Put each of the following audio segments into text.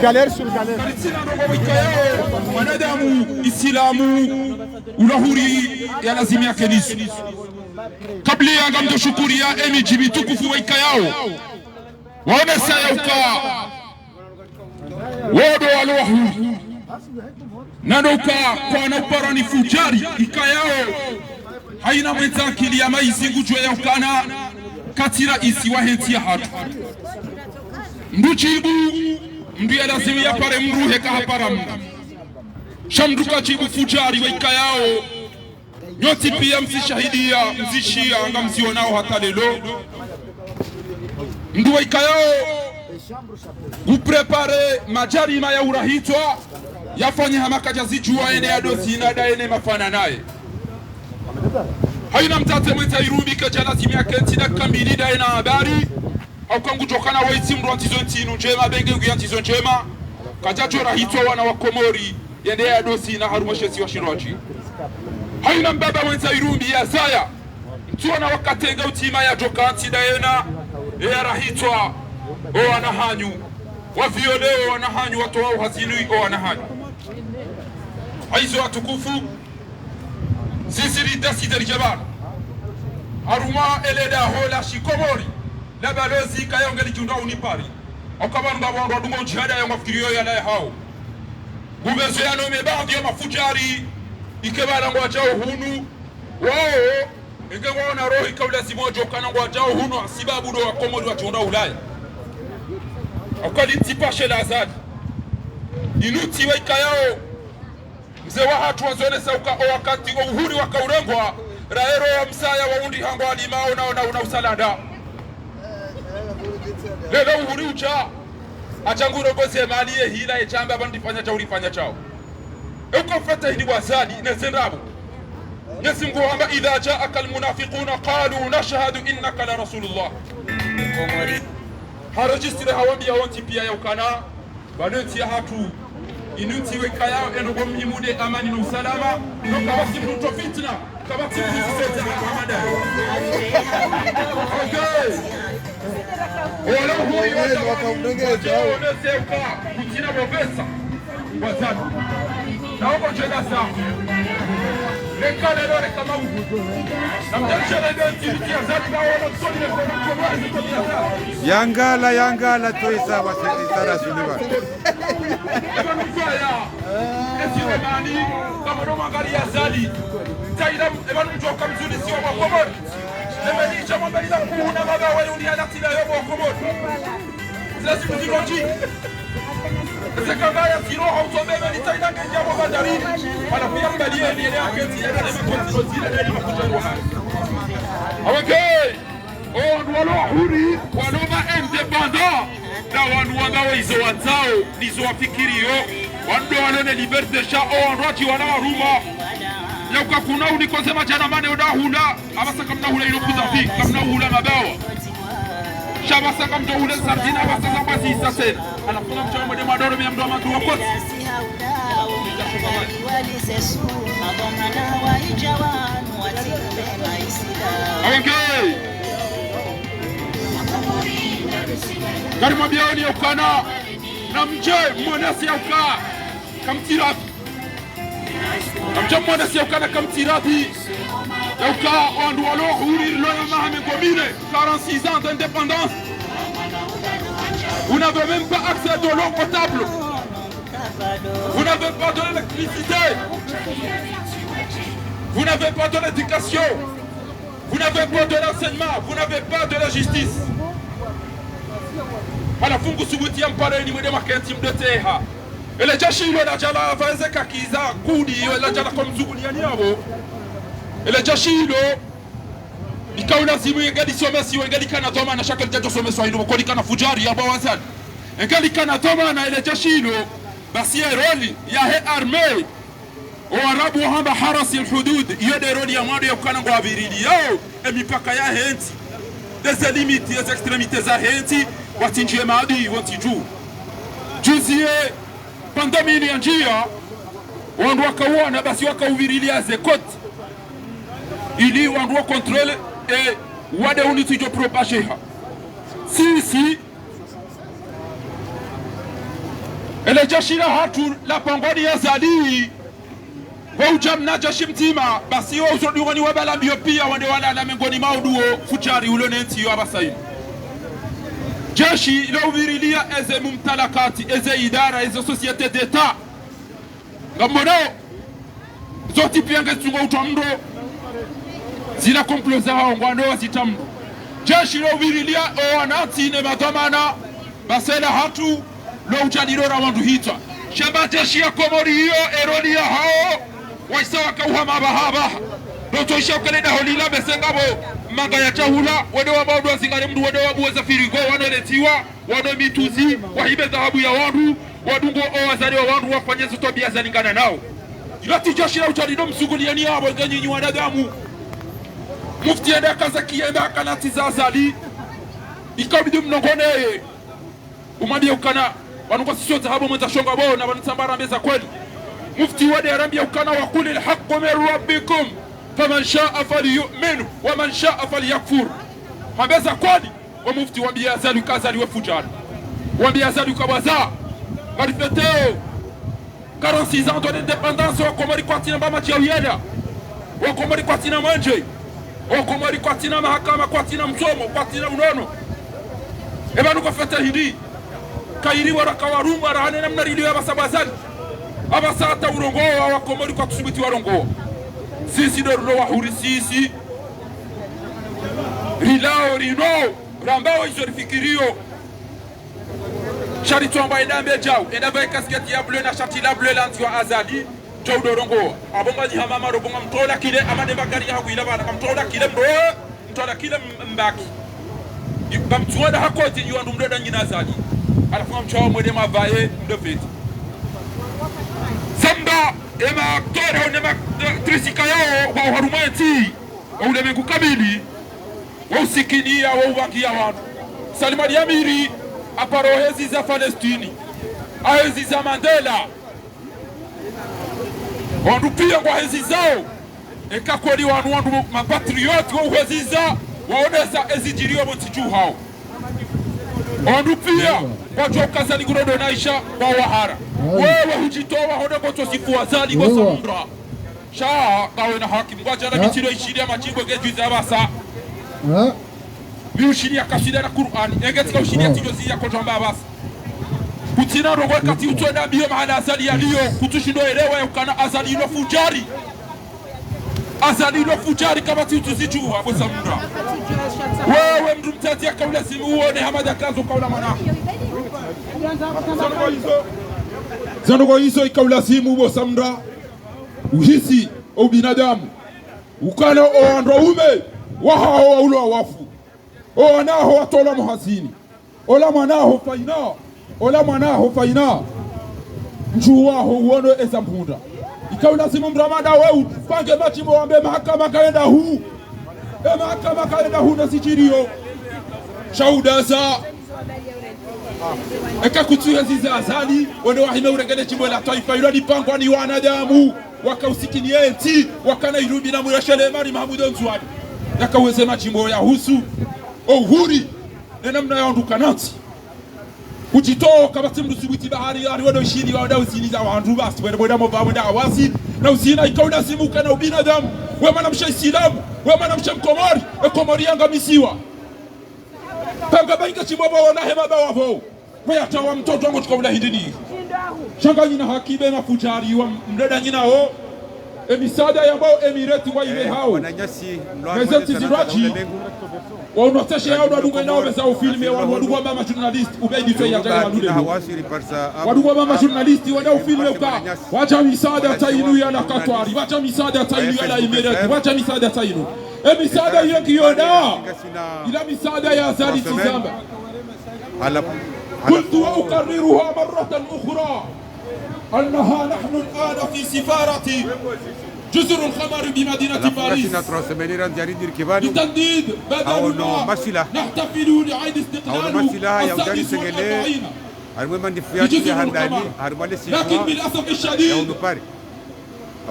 galère sur galère. Wanadamu Islamu ulahuri ya lazima yake nisu kabla ya ngamdo shukuria miji mitukufu waika yao waone sayauka wodo walahuri nadoka kwa naparani fujari ikayao haina mwenzakili ya maizingu jwe ya ukana katira isi wahenti ya hatu mduchibu mbiya lazima ya pare mruhe kahapara mna shamduka chibu fujari waika yao nyoti pia mzishahidia mzishia anga mzionao hata lelo mdu waika yao uprepare majarima ya urahitwa yafanye hamaka zijua ene ya dosi na daene mafana naye haina mtate mweta irumbi kajana timia kenti na kambili daena habari au kangu jokana waiti mru antizo ntinu njema benge ugi antizo njema kajajo rahitwa wana wakomori yende ya dosi na harumashesi wa shiroji haina mbaba mweta irumbi ya zaya mtuwa na wakatenga utima ya joka anti daena ya rahitwa o wanahanyu wavioleo wanahanyu watu wao hazinui o wanahanyu aizo watukufu sisi lidasi Jabal haruma eleda hola shikomori la balozi kayongeli junda unipari okabanu ngabo rodungo jihada ya mafikirio ya nae hao gubezo ya nome baadhi ya mafujari ikebala ngwa chao hunu wao ingewa na roho ikawla simojo kana ngwa chao hunu sababu do wakomori wa junda Ulaya akali tipashe la azadi inuti waika yao mzee wa hatu wazone sauka o wakati wa uhuri wakaurengwa raero wa msaya wa undi hango alimao na usalanda lelo uhuri ucha achanguro gose maliye hila echamba bandifanya cha ulifanya chao uko fata hili wazadi nezendabu Yesu Mungu hamba idha jaaka almunafiquna qalu nashhadu innaka la rasulullah harajistire hawambia wonti pia ya ukana banoti ya hatu inuti weka yao endo mhimude amani na usalama noka wasi mruto fitna kama timu sita Muhammad okay wala huyo wakaundengeza hao wanaseuka kutina bovesa wazani naomba jenda sawa lekale lore kama huko namjana ndio timu ya zani na wana kusoni kwa Yangala toisa wasitara suliwa Esiwe mani kama ndo mangali ya zali taida ebanu mjoka mzuri siwa wakomori ebeni chama mbali la kuhuna maga wale ulia natila yobo wakomori zilasi mziroji zekangaya siroha utobebe ni taida ngenja wa bandari wanapia mbali ya niele aketi ya neme kwa zile nene makuja ruhani awake on walo huri waloma independant na wanu wangawa izo wazao nizo wafikirio wando walone liberte sha o andwati wana waruma ya ukakuna unikosema jana mane udahula abasa kamna hula ilokuza fi kamna hula mabawa shabasa kamna hula sardina abasa zambasi isasena anafuna mchawa mwede madoro miya mdo amatu wakoti awangei gari mabioni ya ukana na mje mwanasi ya uka kamtirathi na mje mwanasi ya ukana kamtirathi ya uka wandu walo huri loya mahame gomine 46 ans d'indépendance. Vous n'avez même pas accès de l'eau potable, vous n'avez pas de l'électricité, vous n'avez pas de l'éducation, vous n'avez pas de l'enseignement, vous n'avez pas de la justice. Hala fungu subuti ya mpare ni mwede makenti mdoteha ele jashi ilo na jala vaeze kakiza kudi ele jala kwa mzuguli ya niyawo ele jashi ilo ikauna zimu yengali somesi wengali kana toma na shaka jajo somesi wa ilo mkodi kana fujari ya bawazani yengali kana toma na ele jashi ilo basi ya roli ya he arme o arabu hamba harasi al-hudud yode roli ya mwado ya kukana ngwa virili yao mipaka ya henti des limites des extrémités za henti watinjie maadui wantiju juzie pandamini ya njia wandu wakauana basi wakauvirilia zekoti ili wandu wa kontrole e wade unitijo propasheha sisi ele jeshi la hatu la pangoni ya zali wa ujamna jeshi mtima basi wa uzodungoni wa balambio pia wande walala mengoni mauduo fujari ulonenti yo abasayi jeshi ilo uvirilia eze mumtalakati eze idara eze societe d'etat ngamono zoti piange tungo utamdo zina komploza hao ngwano wazitamdo jeshi ilo uvirilia o anati ne madhamana basela hatu lo ujadilora wandu hita shamba jeshi ya Komori hiyo erodia hao waisawa kauhama bahaba doto isha ukalenda holila besengabo manga ya chahula wade wa maudu wa zingare mdu wade wa buweza firigo waneletiwa wade mituzi wahibe dhahabu ya wandu wadungo o wazari wa wandu wafanye zutobia za lingana nao ilati jeshi la ujadilo msuguliani hao ngenyi wanadamu mufti enda kaza kienda kanati za azali ikabidi mnongone umambia ukana wanuko sisio dhahabu mweza shonga bao na wanutambara mbeza kweli mufti wade arambia ukana wakuli alhaqu min rabbikum faman shaa falyu'min wa man shaa falyakfur mabeza kweli wa mufti wambia azali kazali wefujana wambia azali kabaza marifeteo 46 ans d'indépendance wa Komori kwatina mbama chiawiyeda wa Komori kwatina manje wa Komori kwatina mahakama kwatina msomo kwatina unono ebanu kwa fete hindi kairi waraka warumba rahane namna rilio ya basabazali abasata urongoa wa Komori kwa tusubiti warongoa sisi dorulo wahuri sisi rilao rino rambao izorifikirio Charito amba edambe jau edambe kasketi ya bleu na shati la bleu lanti wa azali jau dorongoa abonga jihamama robonga mtola kile amade bagari ya huila bana mtola kile mtola kile mbaki bamtuoda hakoti yuandu mdoda nyina azali alafunga mchao mwede mavaye mdofeti Samba ema aktora unema trisika yao wa uharumati wa ulemengu kamili wa usikinia wa uwakia watu Salimadi Amiri aparo hezi za Palestini ahezi za Mandela wandu pia kwa hezi zao eka kweli wandu mapatrioti wa uheziza waoneza ezijirio mtiju hao wandu pia watu ukazani kurodo naisha wa wahara wewe hujitoa hoda kwa tosifu wazali kwa samra shaa kawe na haki mwaja na mitiro ishiri ya majimbo gejuiza abasa miushiri ya kasida na Qur'ani engetika ushiri ya tijozi ya kotamba abasa kutina rogo kati utuenda biyo mahala azali ya liyo kutushindo elewa ya ukana azali ilo fujari kama tiutuzijuwa kwa samra wewe mdu mtati ya kaula simu uone hamada kazo kaula mana Zanoko hizo ikaula simu ubo samra uhisi o binadamu ukana o androume wahao wa ulo wafu o anaho watola muhazini ola mwanaho faina njuwaho uono eza mpunda ikaula simu mramada weu pange machimo wambe mahakama kaenda huu mahakama kaenda huu na sijirio shauda za eka kutuya ziza azali wende wahime urengene chimbo la taifa ilo nipangwa ni wanadamu wakausikini enti wakana irubi na murashele mari Mahamudu Nzuwadi yaka uweze machimbo ya husu uhuri nenamna ya onduka nati kujitoka basi mdusubuti bahari ya riwado shiri wa wadau ziliza wa handu basi wende mova wende awasi na usina ikauna simuka na ubinadamu wema na msha Isilamu wema na msha Mkomori Komori yanga misiwa panga bainga chimbobo wana hema bawa vo weya tawa mtoto wangu tukaula hidini shanga nina hakibe mafujari wa mdada nina o emisada ya mbao emireti wa ibe hao mezeti ziraji wa unoteshe yao wadunga inao besa ufilme wadunga wa mama journalist ubeidi tuwe ya jaya wadude wadunga wa mama journalist wadau ufilme uka wacha misada tainu ya la katwari wacha misada tainu ya la emireti wacha misada tainu emisada yonki yoda ila misada ya azali tizamba قلت وأكررها مرة أخرى أنها نحن الآن في سفارة جزر الخمر بمدينة باريس لتنديد بدلنا نحتفل لعيد استقلال السادس والأربعين بجزر الخمر لكن بالأسف الشديد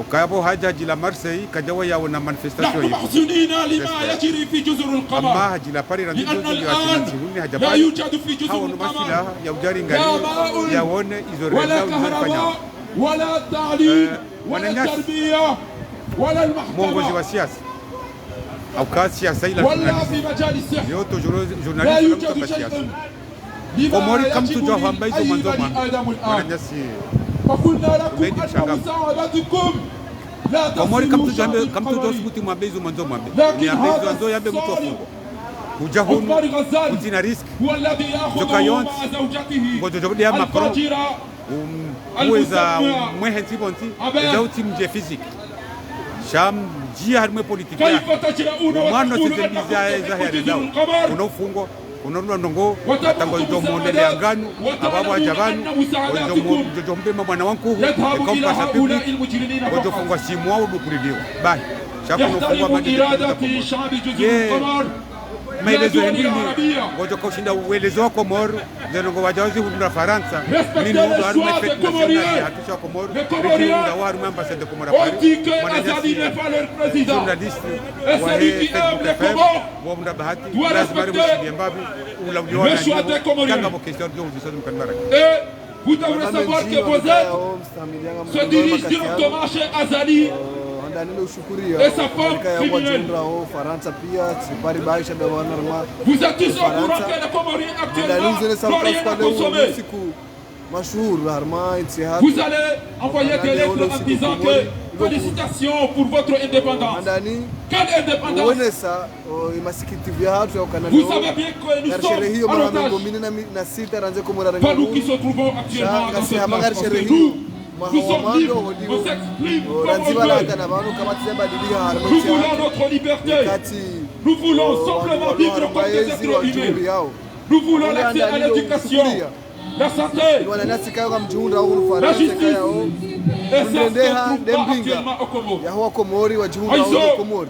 ukayabo haja jila Marseille kajawa yaona manifestation نحن محزونين لما يجري في جزر amma القمر hajila pari na لأن ndio الآن huni لا hajapari يوجد في جزر hao القمر ya ujari لا ngali ماء yaone izo ولا renda uzifanya كهرباء ولا التعليم ولا wananyasi. التربية ولا mwongozi wa المحكمة siasa au kasi ya saila ولا في مجال الصحة yoto لا journalist يوجد kutoka siasa شيء لما komori kamtu يجب jo hamba hizo لأي manzo بني آدم الآن wananyasi فقلنا لكم Umendi أن mshangavu. مساعدتكم لا komori تصلوا kamtu شعب kamtu jo القمر sibuti mwambe hizo manzo mwambe لكن ni ambe hizo هذا manzo yambe mtu الصالح afungo kuja hunu عثمان غزال kutina risk هو الذي يأخذه Jokayons. مع زوجته ngojo jo dia Macron الفاجرة uweza mwehe ntibonti za uti mje physique sham jia harmwe politique ya كيف تجرؤون mwana وتقولون tete أنكم biza za تحبون ya جزر ndao القمر unofungo unonwa ndongo وتبقوا tango ndo monde مساعدات anganu ababo وتعلمون ajabanu أن مساعداتكم jo mbe mwana wangu يذهب إلى kompasa هؤلاء public المجرمين ngojo فقط fungwa simu au dukuliwa bai shapo nofungwa يحترم madi إرادة شعب جزر Yeah. القمر maelezo يا ya دول nini العربية ngojo kushinda uelezo wa Komoro zenongo wajawazi hudura Faransa Respectez nini les ndo harumwe choix fete des Comoriens. nationale hatusha Komoro Les Comoriens ndio harumwe ambassade de Komoro On dit que Mwananyasi, Azali n'est pas leur président. journaliste Et celui qui aime les Comores wa mda bahati doit lazima respecter rimu mbabi ula le choix des Comoriens. kanga bo question dio uziso mkanbara Et vous devrez savoir que vos aides se dirigent directement chez Azali et sa femme criminelle. Faransa pia sipari baisha da wanarma Vous êtes tous au courant que les Comoriens actuellement n'ont rien à consommer. siku mashhur harma intihad Vous allez envoyer des lettres en disant que félicitations pour votre indépendance. ndani Quelle indépendance? uonesa imasikiti vya hatu ya ukana Vous savez bien que nous sherehe hiyo sommes en mara otage. 2006 ranze kumura Pas nous qui se trouvons actuellement dans cette place. Parce que nous sommes libres, on s'exprime comme on veut. Nous voulons notre liberté. Nous voulons simplement vivre comme des êtres humains. Nous voulons l'accès à l'éducation, la santé. La justice. Et ça se trouve pas actuellement au Comore. yaho komori wajiunga Aizo. au komori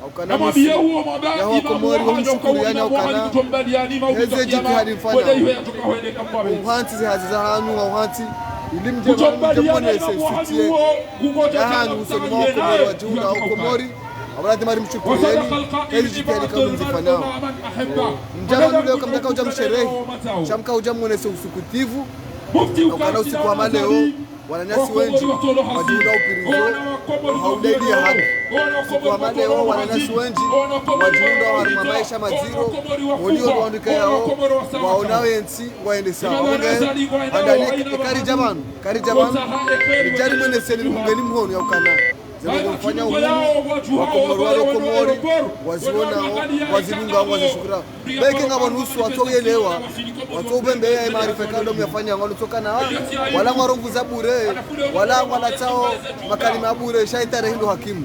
aukana Namwambia huo mwamba Yaho imamu Komori wa wamshukuru hayo yani kwa aukana. wani kutombaliani mauti Heze jitihadi mfanya. wada iwe atoka wende kambabe. uhanti zihaziza hanu auhanti ilimje Kutombaliani mjemone imamu wa sesitie hayo kungoja yahan tena usoni mtaka mwa yeye komori naye. wajiunga au komori abrati mari mshukuru وصدق yani القائل hezi jitihadi إبادة kama المرء mzifanao مع من أحبه. mjama nule ukamtaka uja msherehi shamka uja mwonese usukutivu Mufti ukana usiku wa maleo wananyasi wengi wajiunga upirizo haudaidia haki usiku wa maleo wananyasi wengi wajiunga warima maisha maziro walio kuandika yao waona wensi waende sawa wange andani kari jamanu ijari mwene seni mungeni mhono ya ukana zero kufanya uhuru wakomori walo komori wazionao wazilunga wazishukura beke ngabo nusu watoyelewa watobembe ya maarifa kando myafanya ngalo tokana wala ngwarongu za bure wala wala tao makalima bure shaitare hindo hakimu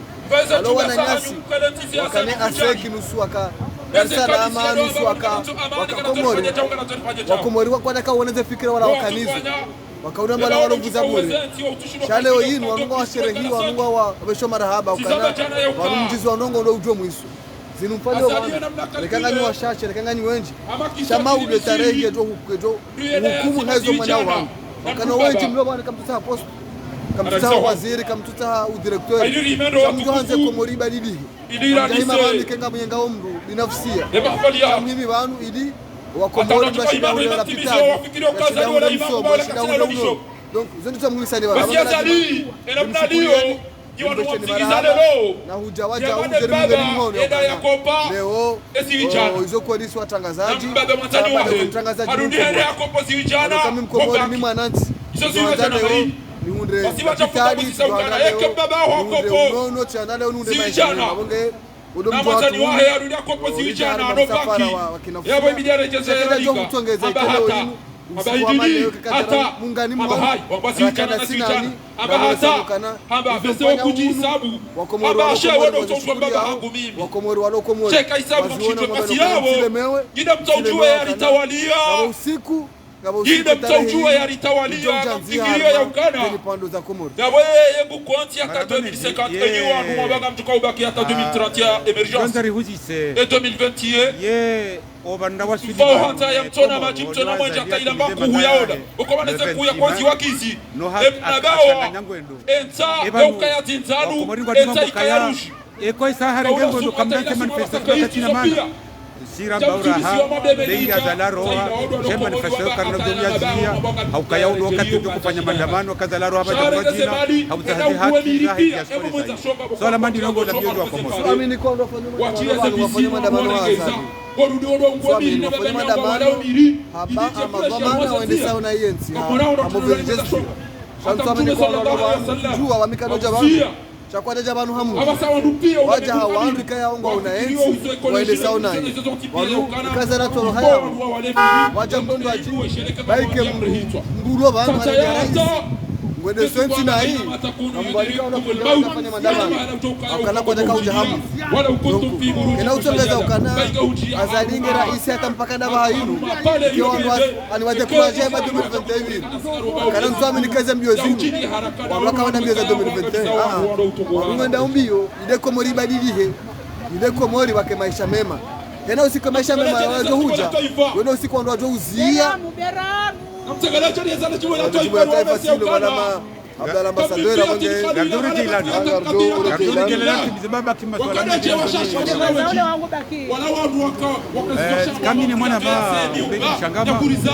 walo wananyasi wakane aseki nusu waka Dar es Salaam nusu waka komori wakomori wakwana ka waneze fikira wala wakanizo wakaona bala waronguza bure shaleo yinu wanunga wa sherehi wanunga wa besho marahaba ukana wanumjizi wanongo ndo ujwe mwisu zinumfalio wana lekanganyi wa shashe lekanganyi wenji shama ude tarehi ejo hukumu hazo mwana wangu wakana wenji mlo bwana kamtuta post kamtuta waziri kamtuta udirektori kamjo hanze komori badidi ngahima bandi kenga mwenga omru binafsia mimi banu idi wakomori bashida ule la pitani bashida ule msomo bashida ule uno donc zendo tamulisani baba Azali enamna dio jiwanuwafikiza lelo na hujawaja ujeri mungeni mhono leo hizo kodisi watangazaji mbebe mwatani wahe mtangazaji arudihene yako pozi wijana kami mkomori ni mwananchi Izo ziwe tena leo ni hunde vitadi unono chana leo nunde maisha wabonge na mwatani wahe arudia kwa pozi wijana anobaki yabo imidiyare jeze ya liga abahata abahidiri hata abahai wabasi wijana na siwijana abahata abafese wakuji isabu abashe wano utongwa mbaba hangu mimi wakomori walo komori cheka isabu mkitwe kasi yao gida mtaujue yalitawalia usiku gida mtaujue yalitawalia mafikirio ya ukana yabo yeye bukonti ya 2050 enyi wanu mwabaga mtuka ubaki hata 2030 ya emergence et 2021 obanda wasudi bao hata ya mtona maji mtona mwenja kaila mbaku huyaoda ukomaneza kuya kwanzi wakizi emnabao enta ukaya tinzanu enta ikayarushi eko isahara ngengo ndo kamdante manifestation katina mana sira bauraha benga zalaroha je manifestation karna dunia zia au kaya uno wakati kufanya maandamano kazalaroha baada jina au tahadi haki ya swala mandi nongo na biojo wa komodo mimi niko ndo fanya maandamano hasa kwa maandamano hapa amagoma waende sauna yensi amoverjesho shantu niko ndo jua wamikanoja wangu chakwata jabanu hamu waja hawaandika yaongo unaenzi waende sauna hii walu kazana toro haya waja mbondo aji baike mbulo banu hali ya raisi wende swensi na hii ambalika unafanya maandamano akana kwa daka ujahamu kena utongeza ukana azalinge raisi hata mpaka daba hayinu kiwa aniwaje kuraje ba 2021 kana mtuami nikaze mbio zinu waka wana mbio za 2021 wangenda mbio ide komori badilihe ide komori wake maisha mema tena usiku maisha mema wazo huja wende usiku ndo wazo uzia namtegalacho ni zana chimo la taifa silo wana Abdalla ambassadeur amonge Garduri Jilani Garduri Jilani bizibaba kimaswala wala watu waka kama ni mwana ba mbegi shangama yakuriza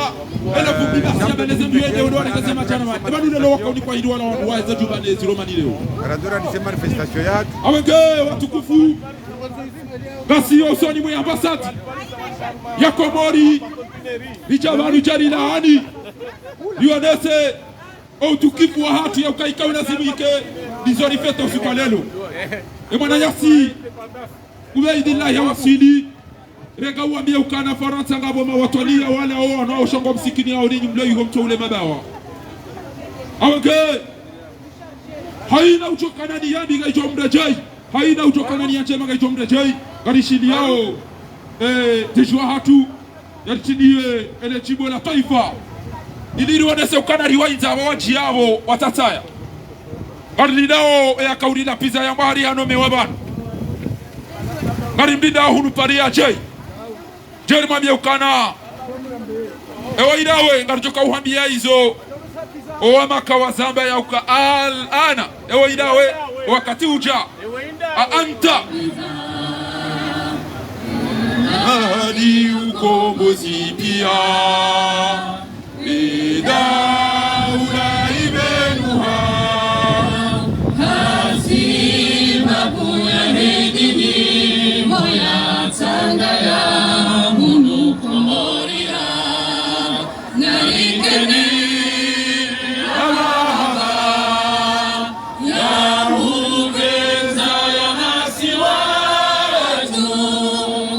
ela kubiba siabeneze ndiende ndo akasema chana ma bado ndio wako ni kwa hidi wala waweza jubane Romani leo Garduri alisema manifestation yake awenge watukufu basi usoni mwa ambassadeur ya Komori Ijabaru Jarilani Lionese utukifu wa hatu ya ukaika unazimike bizori feta usiku leo mwana yasi ubaidillah ya wasili rega uambie ukana Faransa ngabo mawatwalia wale wao wanaoshonga msikini hao ninyi mlio yuko mto ule mabawa awenge haina uchokana ni yandi gaijo mrejai haina uchokana ni yanjema gaijo mrejai garishini yao tejwa hatu yatiniwe ele chibo la taifa iliri wadese ukana riwainza wawaji yao watataya ngari nao ya kauri na pizza ya mahari hano mewabana ngari mbinda hunu paria jay mwambie ukana ewa ilawe ngari joka uhambia hizo owa maka wa zamba ya uka al-ana ewa ilawe wakati uja anta hadi ukombozi pia Daula ibenuha Hasima buya hedini Moya tangaya Munu Komoria Naikeni Alahaba Ya Rubeza ya Nasiwa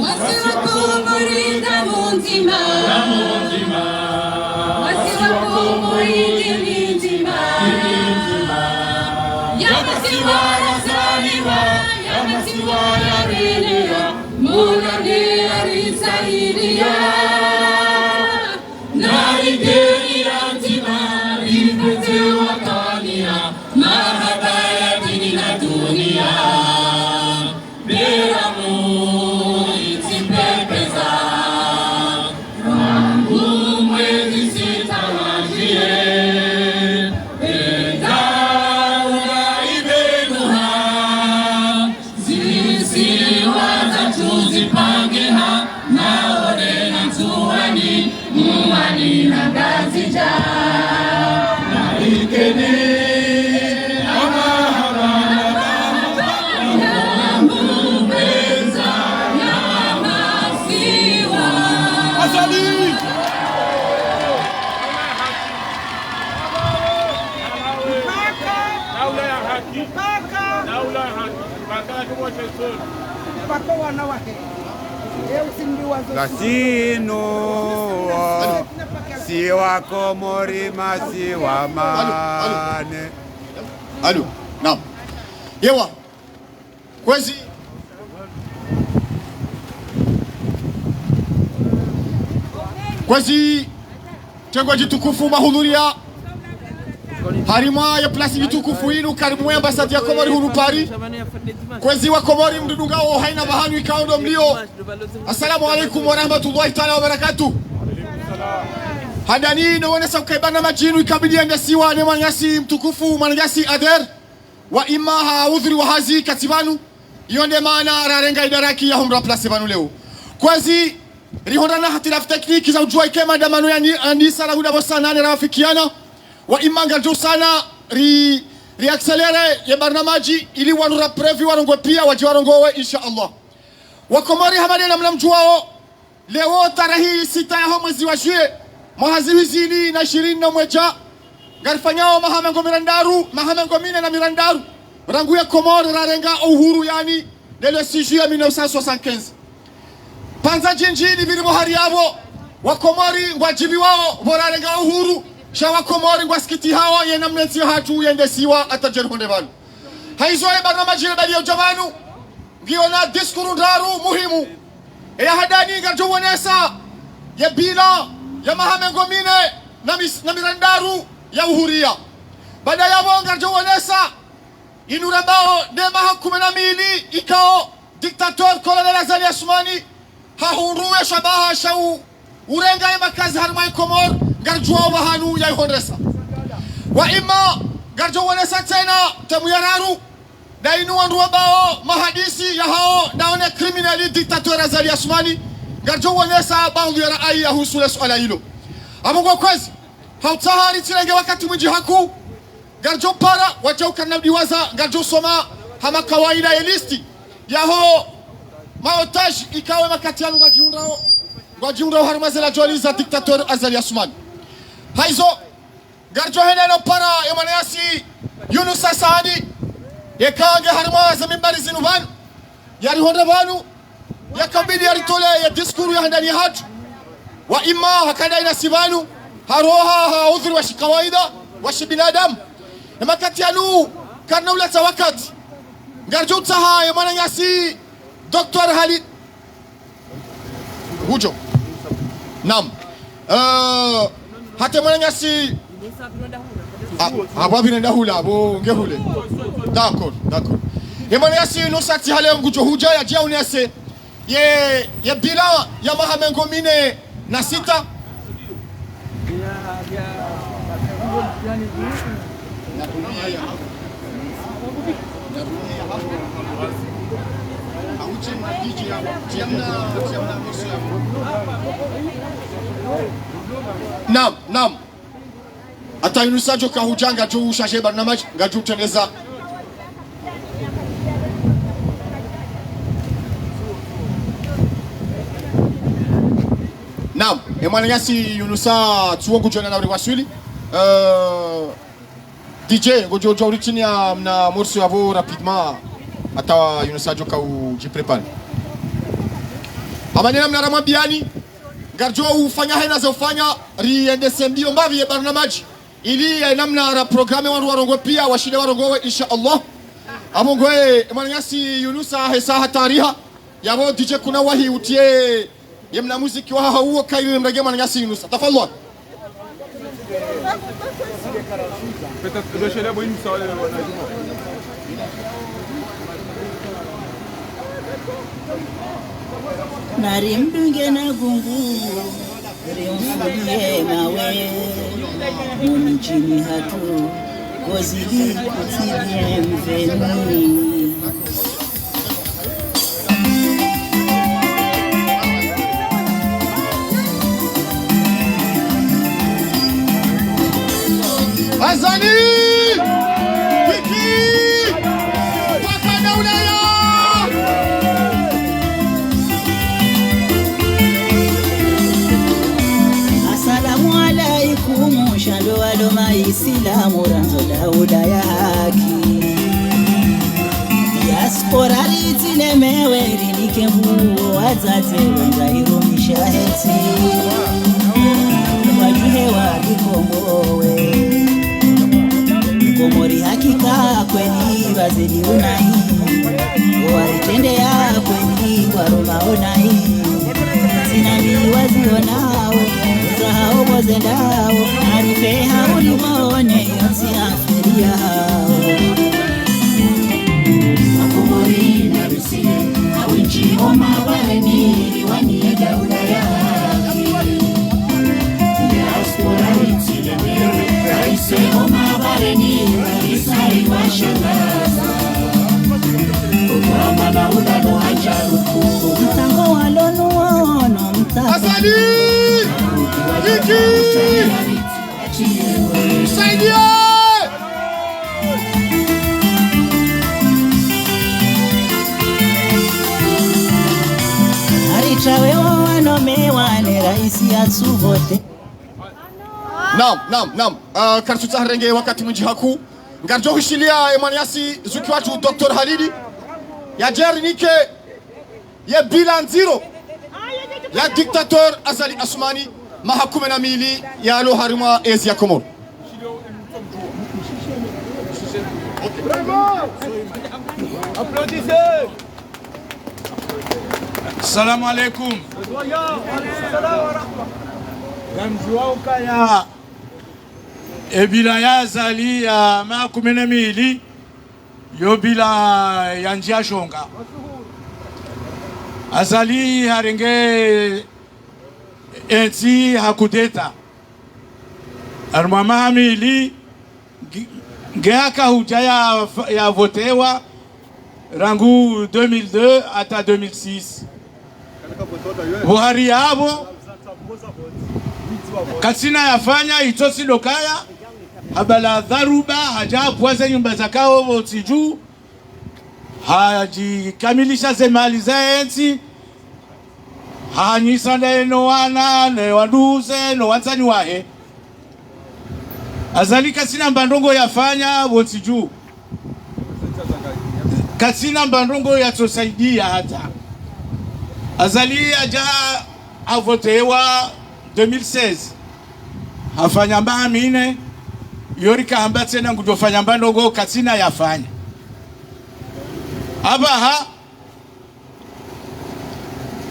Wasiwa Komori da Muntima Kasino siwa Komori masiwa mane. Alo, naam. Yewa. Kwezi tengo jitukufu mahudhuria harima ya plasi vitukufu inu karimu ambasadi ya Komori huru Paris kwezi wa Komori mdudungao haina bahanu ikaondo mlio. Assalamu alaikum wa rahmatullahi ta'ala wa barakatuh. Hadani no wana saukaibana majinu ikabidi andasiwa ne Manyasi mtukufu Manyasi Ader wa imaha udhri wa hazi katibanu yonde maana rarenga idaraki ya humra plasi banu leo kwezi rihondana hatilaf tekniki za ujua ikema damanu ya andisa la huda bosana ne rafikiana wa imanga jo sana ri accelere ya barnamaji ili wanura previ warongwe pia wajiwarongowe insha Allah. Wa Komori hamade na mnamjuao leo tarehe 6 ya mwezi wa Juillet mwezi na 21 garfanyao mahamengo mirandaru mahamengo mine na mirandaru rangu ya Komori rarenga uhuru yani le 6 juillet 1975 panza jinjini vili bohari yabo wa Komori wajibi wao borarenga uhuru shawa Komori ngwasikiti hawa yena mnensi hatu yende siwa atajerhonde banu haizo ya barnamaji bali ya jamanu ngiona diskuru ndaru muhimu ya hadani ngarjo wanesa ya bila ya mahamengo mine na mirandaru ya uhuria baada ya bonga ngarjo wanesa inurambao de mahakume na mili ikao diktator Colonel Azali Asmani hahunruwe shabaha shau urenga ya makazi harmai Komor garjuwa bahanu ya ihondresa wa ima garjo wanesa tena temu ya raru na inu anruwa bao mahadisi ya hao naone kriminali diktator Azali Asmani garjo wanesa baungu ya raai ya husule suala hilo amungo kwezi hautahari tirenge wakati mwinji haku garjo para wachauka na diwaza garjo soma hama kawaida ya listi yaho maotaji ikawe makatianu wajiundrao harumazela joliza diktator Azali Asmani haizo garjo heneno para ya Manyasi Yunus Asani yekaange harumaza mimbari zinu banu yari honda banu yakabidi yaritole ya diskuru ya handani hatu wa ima hakada ina sibanu haroha haudhuri wa shikawaida wa shibinadamu na makatianu karna uleta wakati garjo utaha ya Manyasi Dr. Halid Hujo nam hata Manyasi abo binenda hula bo ngehule d'accord ye Manyasi nusati hale ngujo huja ya jia unese ye bila ya mahamengo mine na 6 Nam ata yunusajo kahujanga jo ushashe barnamaji ngaju teneza nam Manyasi yunusa tuongo jona na wasuli DJ ngojo jo ritini na morso yavo rapidement atawa yunusajo ka ujiprepare amanena mnarama biani garjo ufanya hena za ufanya riendese mbio mbavi ya barnamaji ili namna ra programe warongo pia washide warongowe insha Allah amongwe Manyasi yunusa hesa hatariha yabo DJ kuna wahi utie yemna muziki wa huo kaile mrage Manyasi yunusa tafadhali narimdunge na gungu rimfulie mawe munchini hatu kozili kutilie mveni Azani Kiki Wakanda Ulaya Assalamu alaikum shalo aloma isilamu ranzo dauda ya haki diaspora litilemewe rilike huo wazaze wenzahirumisha heti wajuhe walikombowe Komori hakika kweni wazili unai waritende ya kweni waruma unai sinami wazionao hao bozendao arife hao libone yonsi aferi yao Makomori na Rusi awinchi homa barani Iwani ya daula yaki Diaspora witile mewe Raise homa barani Raisari wa shangaza Mama na udano hajaruku Mtango walonu ono mtango Azali! Iki! Saidia! Arichawe wanome wane raisi atsuvote Naam. Kartuta harenge wakati mwingi haku. Ngarjo hishilia emaniasi zuki watu Dr. Halidi. Ya jeri nike ya bilan zero. Ya diktator Azali Assoumani mahakume na mili ya alo harima ezi ya Komoro. Applaudissez. Assalamu alaikum. Gamjua ukaya ebila ya Azali ya mahakume na mili yo bila ya njia shonga. Azali harenge enti hakudeta armama hamili geaka huja ya votewa rangu 2002 hata 2006 Buhari yabo katina yafanya itosi lokaya habala dharuba hajapwaza nyumba zakao votiju hajikamilisha zemali za enti hanyisa no wana ne waduze no wanzani wahe Azali katina mbandongo yafanya votiju katina mbandongo yatosaidia hata Azali aja avotewa 2016 hafanya mine yorika hamba tena ngudofanya mbandongo katina yafanya abaha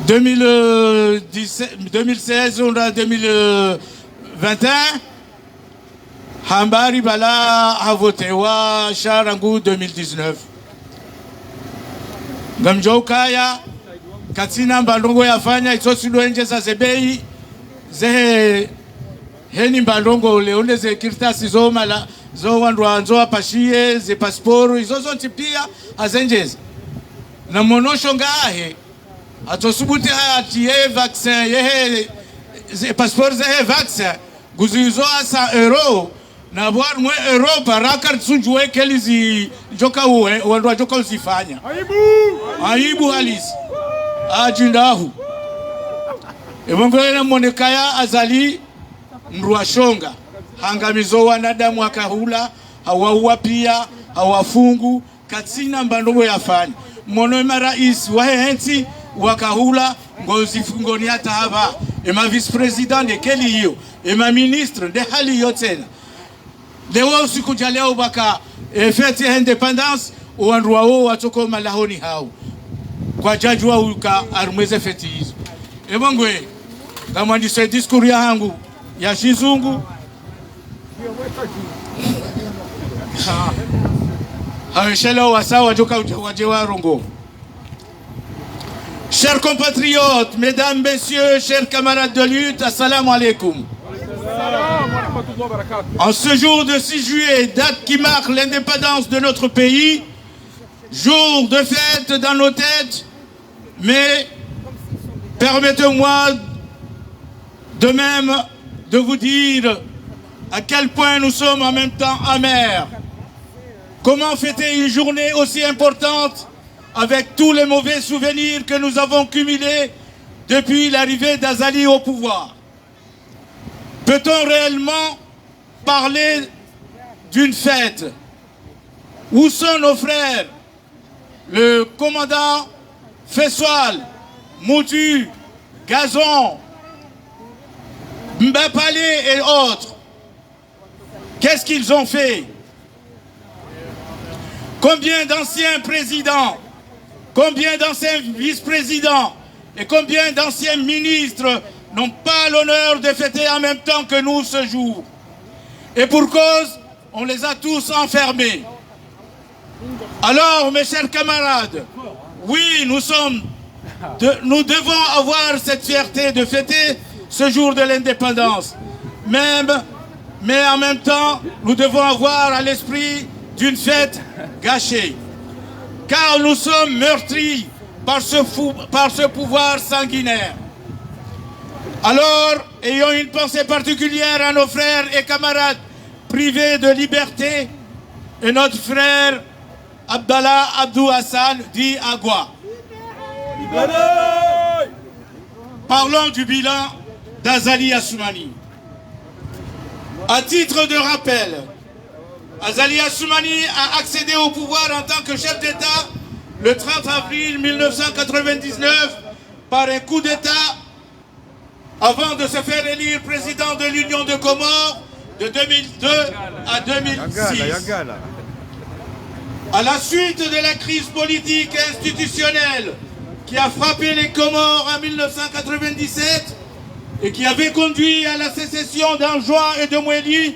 2016 on a 2021 hambari bala avotewa sharangu 2019 ngamjokaya katina mbandongo yafanya itosido nje za zebei ze heni mbandongo leone ze kirtasi zo mala zo wandwa nzo apashie ze passport izo zonti pia azenjeza na monosho ngahe atosubuti hati ye vaccin ye ze passport ze vaccin guzizo asa euro na bwar mwe euro baraka tsunjwe kelizi joka uwe wandwa joka usifanya aibu halisi ajindahu ebongolena monekaya Azali mruashonga hangamizo wanadamu akahula hawaua pia hawafungu katina mbandongo yafanya mono marais wahenti wakahula ngozi fungoni hata haba ema vice president de keli hiyo ema ministre de hali yotena leo siku jaleo baka fete independence uandwa wao watoko malahoni hao kwa jaji wa uka arumeze feti hizo ebongwe kama ndise diskuru yangu ya shizungu Chers compatriotes, mesdames, messieurs, chers camarades de lutte, assalamu alaikum. En ce jour de 6 juillet, date qui marque l'indépendance de notre pays, jour de fête dans nos têtes, mais permettez-moi de même de vous dire à quel point nous sommes en même temps amers. Comment fêter une journée aussi importante avec tous les mauvais souvenirs que nous avons cumulés depuis l'arrivée d'Azali au pouvoir? Peut-on réellement parler d'une fête? Où sont nos frères? Le commandant Fessoal, Moutu, Gazon, Mbapalé et autres. Qu'est-ce qu'ils ont fait? Combien d'anciens présidents, combien d'anciens vice-présidents et combien d'anciens ministres n'ont pas l'honneur de fêter en même temps que nous ce jour. Et pour cause, on les a tous enfermés. Alors, mes chers camarades, oui, nous devons avoir cette fierté de fêter ce jour de l'indépendance. Mais en même temps, nous devons avoir à l'esprit d'une fête gâchée. Car nous sommes meurtris par ce pouvoir sanguinaire. Alors, ayons une pensée particulière à nos frères et camarades privés de liberté et notre frère Abdallah Abdou Hassan dit Agua. Parlons du bilan d'Azali Assoumani. À titre de rappel, Azali Assoumani a accédé au pouvoir en tant que chef d'État le 30 avril 1999 par un coup d'État avant de se faire élire président de l'Union de Comores de 2002 à 2006. À la suite de la crise politique et institutionnelle qui a frappé les Comores en 1997 et qui avait conduit à la sécession d'Anjoua et de Mouéli,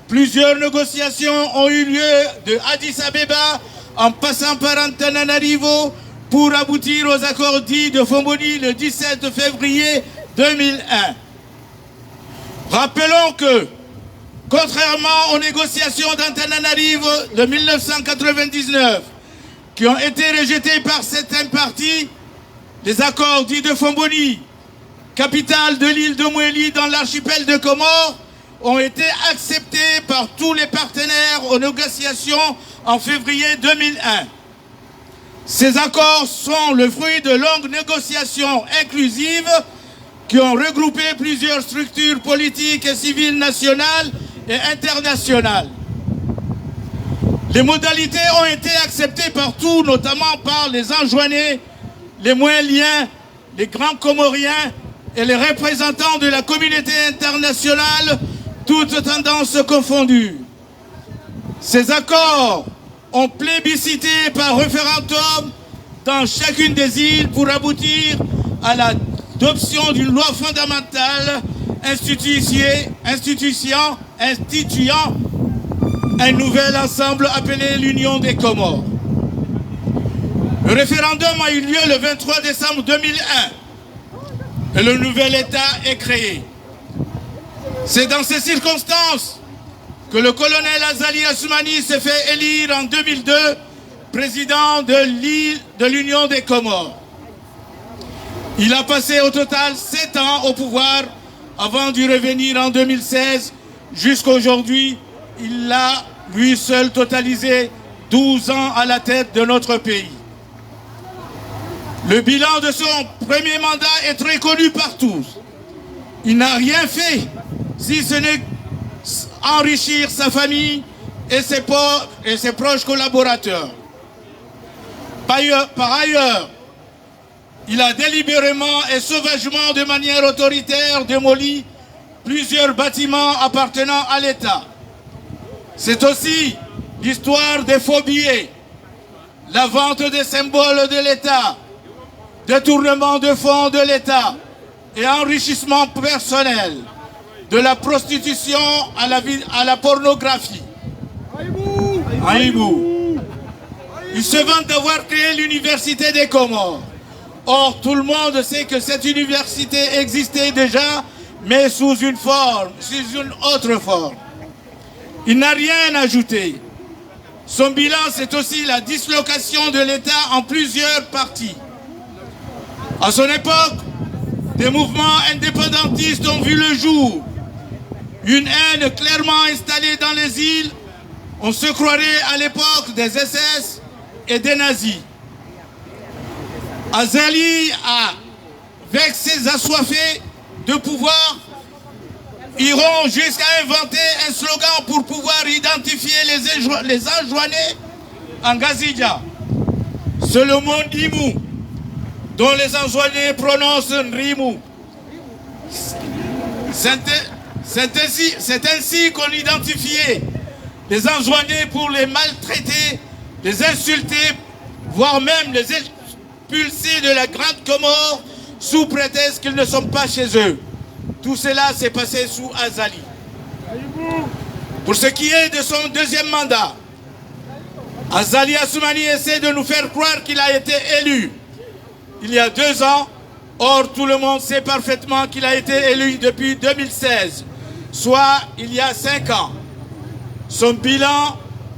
plusieurs négociations ont eu lieu de Addis Abeba en passant par Antananarivo pour aboutir aux accords dits de Fomboni le 17 février 2001. Rappelons que, contrairement aux négociations d'Antananarivo de 1999, qui ont été rejetées par certains partis, les accords dits de Fomboni, capitale de l'île de Mouéli dans l'archipel de Comores, ont été acceptés par tous les partenaires aux négociations en février 2001. Ces accords sont le fruit de longues négociations inclusives qui ont regroupé plusieurs structures politiques et civiles nationales et internationales. Les modalités ont été acceptées par tous, notamment par les Anjouanais, les Mouéliens, les Grands Comoriens et les représentants de la communauté internationale, toutes tendances confondues. Ces accords ont plébiscité par référendum dans chacune des îles pour aboutir à l'adoption d'une loi fondamentale instituant un nouvel ensemble appelé l'Union des Comores. Le référendum a eu lieu le 23 décembre 2001 et le nouvel État est créé. C'est dans ces circonstances que le colonel Azali Assoumani s'est fait élire en 2002 président de l'Union des Comores. Il a passé au total 7 ans au pouvoir avant d'y revenir en 2016. Jusqu'à aujourd'hui, il a lui seul totalisé 12 ans à la tête de notre pays. Le bilan de son premier mandat est très connu par tous. Il n'a rien fait si ce n'est enrichir sa famille et ses proches collaborateurs. Par ailleurs, il a délibérément et sauvagement, de manière autoritaire, démoli plusieurs bâtiments appartenant à l'État. C'est aussi l'histoire des faux billets, la vente des symboles de l'État, détournement de fonds de l'État et enrichissement personnel, de la prostitution à la pornographie. Aïbou. Il se vante d'avoir créé l'université des Comores. Or, tout le monde sait que cette université existait déjà, mais sous une autre forme. Il n'a rien ajouté. Son bilan, c'est aussi la dislocation de l'État en plusieurs parties. À son époque, des mouvements indépendantistes ont vu le jour. Une haine clairement installée dans les îles. On se croirait à l'époque des SS et des nazis. Azali, avec ses assoiffés de pouvoir, iront jusqu'à inventer un slogan pour pouvoir identifier les Anjouanais en Gazidja. C'est le mot Ndimou, dont les Anjouanais prononcent Nrimou. C'est ainsi qu'on identifiait les Anjouanais pour les maltraiter, les insulter, voire même les expulser de la Grande Comore sous prétexte qu'ils ne sont pas chez eux. Tout cela s'est passé sous Azali. Pour ce qui est de son deuxième mandat, Azali Assoumani essaie de nous faire croire qu'il a été élu il y a 2 ans. Or, tout le monde sait parfaitement qu'il a été élu depuis 2016, soit il y a 5 ans. Son bilan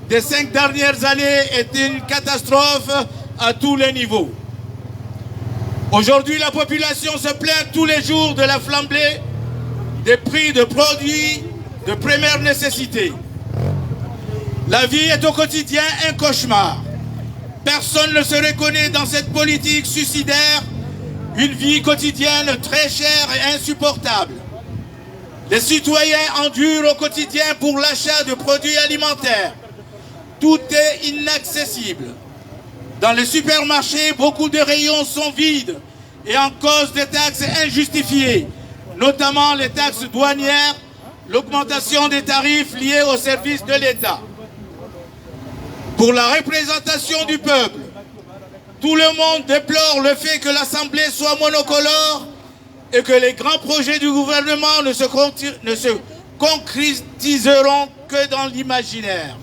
des 5 dernières années est une catastrophe à tous les niveaux. Aujourd'hui, la population se plaint tous les jours de la flambée des prix de produits de première nécessité. La vie est au quotidien un cauchemar. Personne ne se reconnaît dans cette politique suicidaire, une vie quotidienne très chère et insupportable. Les citoyens endurent au quotidien pour l'achat de produits alimentaires. Tout est inaccessible. Dans les supermarchés, beaucoup de rayons sont vides et en cause des taxes injustifiées, notamment les taxes douanières, l'augmentation des tarifs liés aux services de l'État. Pour la représentation du peuple, tout le monde déplore le fait que l'Assemblée soit monocolore et que les grands projets du gouvernement ne se concrétiseront que dans l'imaginaire.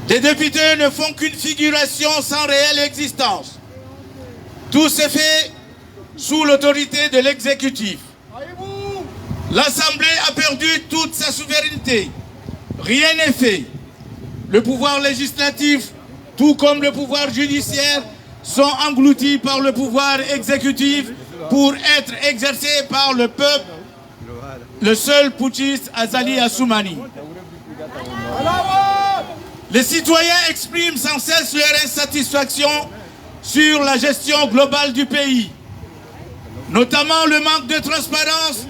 Les députés ne font qu'une figuration sans réelle existence. Tout se fait sous l'autorité de l'exécutif. L'Assemblée a perdu toute sa souveraineté. Rien n'est fait. Le pouvoir législatif, tout comme le pouvoir judiciaire, sont engloutis par le pouvoir exécutif pour être exercés par le peuple, le seul putschiste Azali Assoumani. Les citoyens expriment sans cesse leur insatisfaction sur la gestion globale du pays, notamment le manque de transparence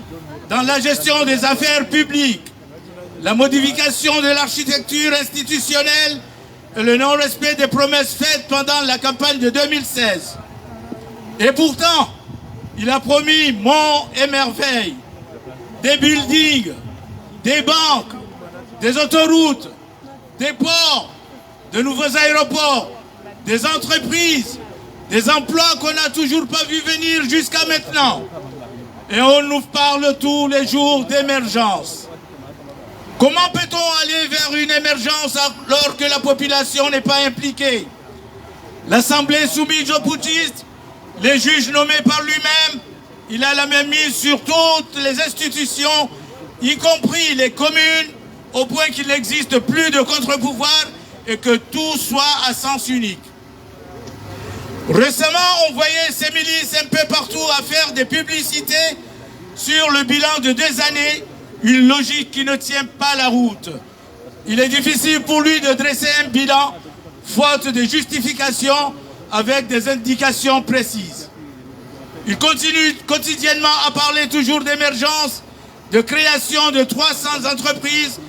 dans la gestion des affaires publiques, la modification de l'architecture institutionnelle et le non-respect des promesses faites pendant la campagne de 2016. Et pourtant, il a promis monts et merveilles, des buildings, des banques, des autoroutes, des ports, de nouveaux aéroports, des entreprises, des emplois qu'on n'a toujours pas vu venir jusqu'à maintenant. Et on nous parle tous les jours d'émergence. Comment peut-on aller vers une émergence alors que la population n'est pas impliquée? L'Assemblée soumise aux putschistes, les juges nommés par lui-même, il a la même mise sur toutes les institutions, y compris les communes, au point qu'il n'existe plus de contre-pouvoir et que tout soit à sens unique. Récemment, on voyait ces milices un peu partout à faire des publicités sur le bilan de 2 années, une logique qui ne tient pas la route. Il est difficile pour lui de dresser un bilan, faute de justification, avec des indications précises. Il continue quotidiennement à parler toujours d'émergence, de création de 300 entreprises,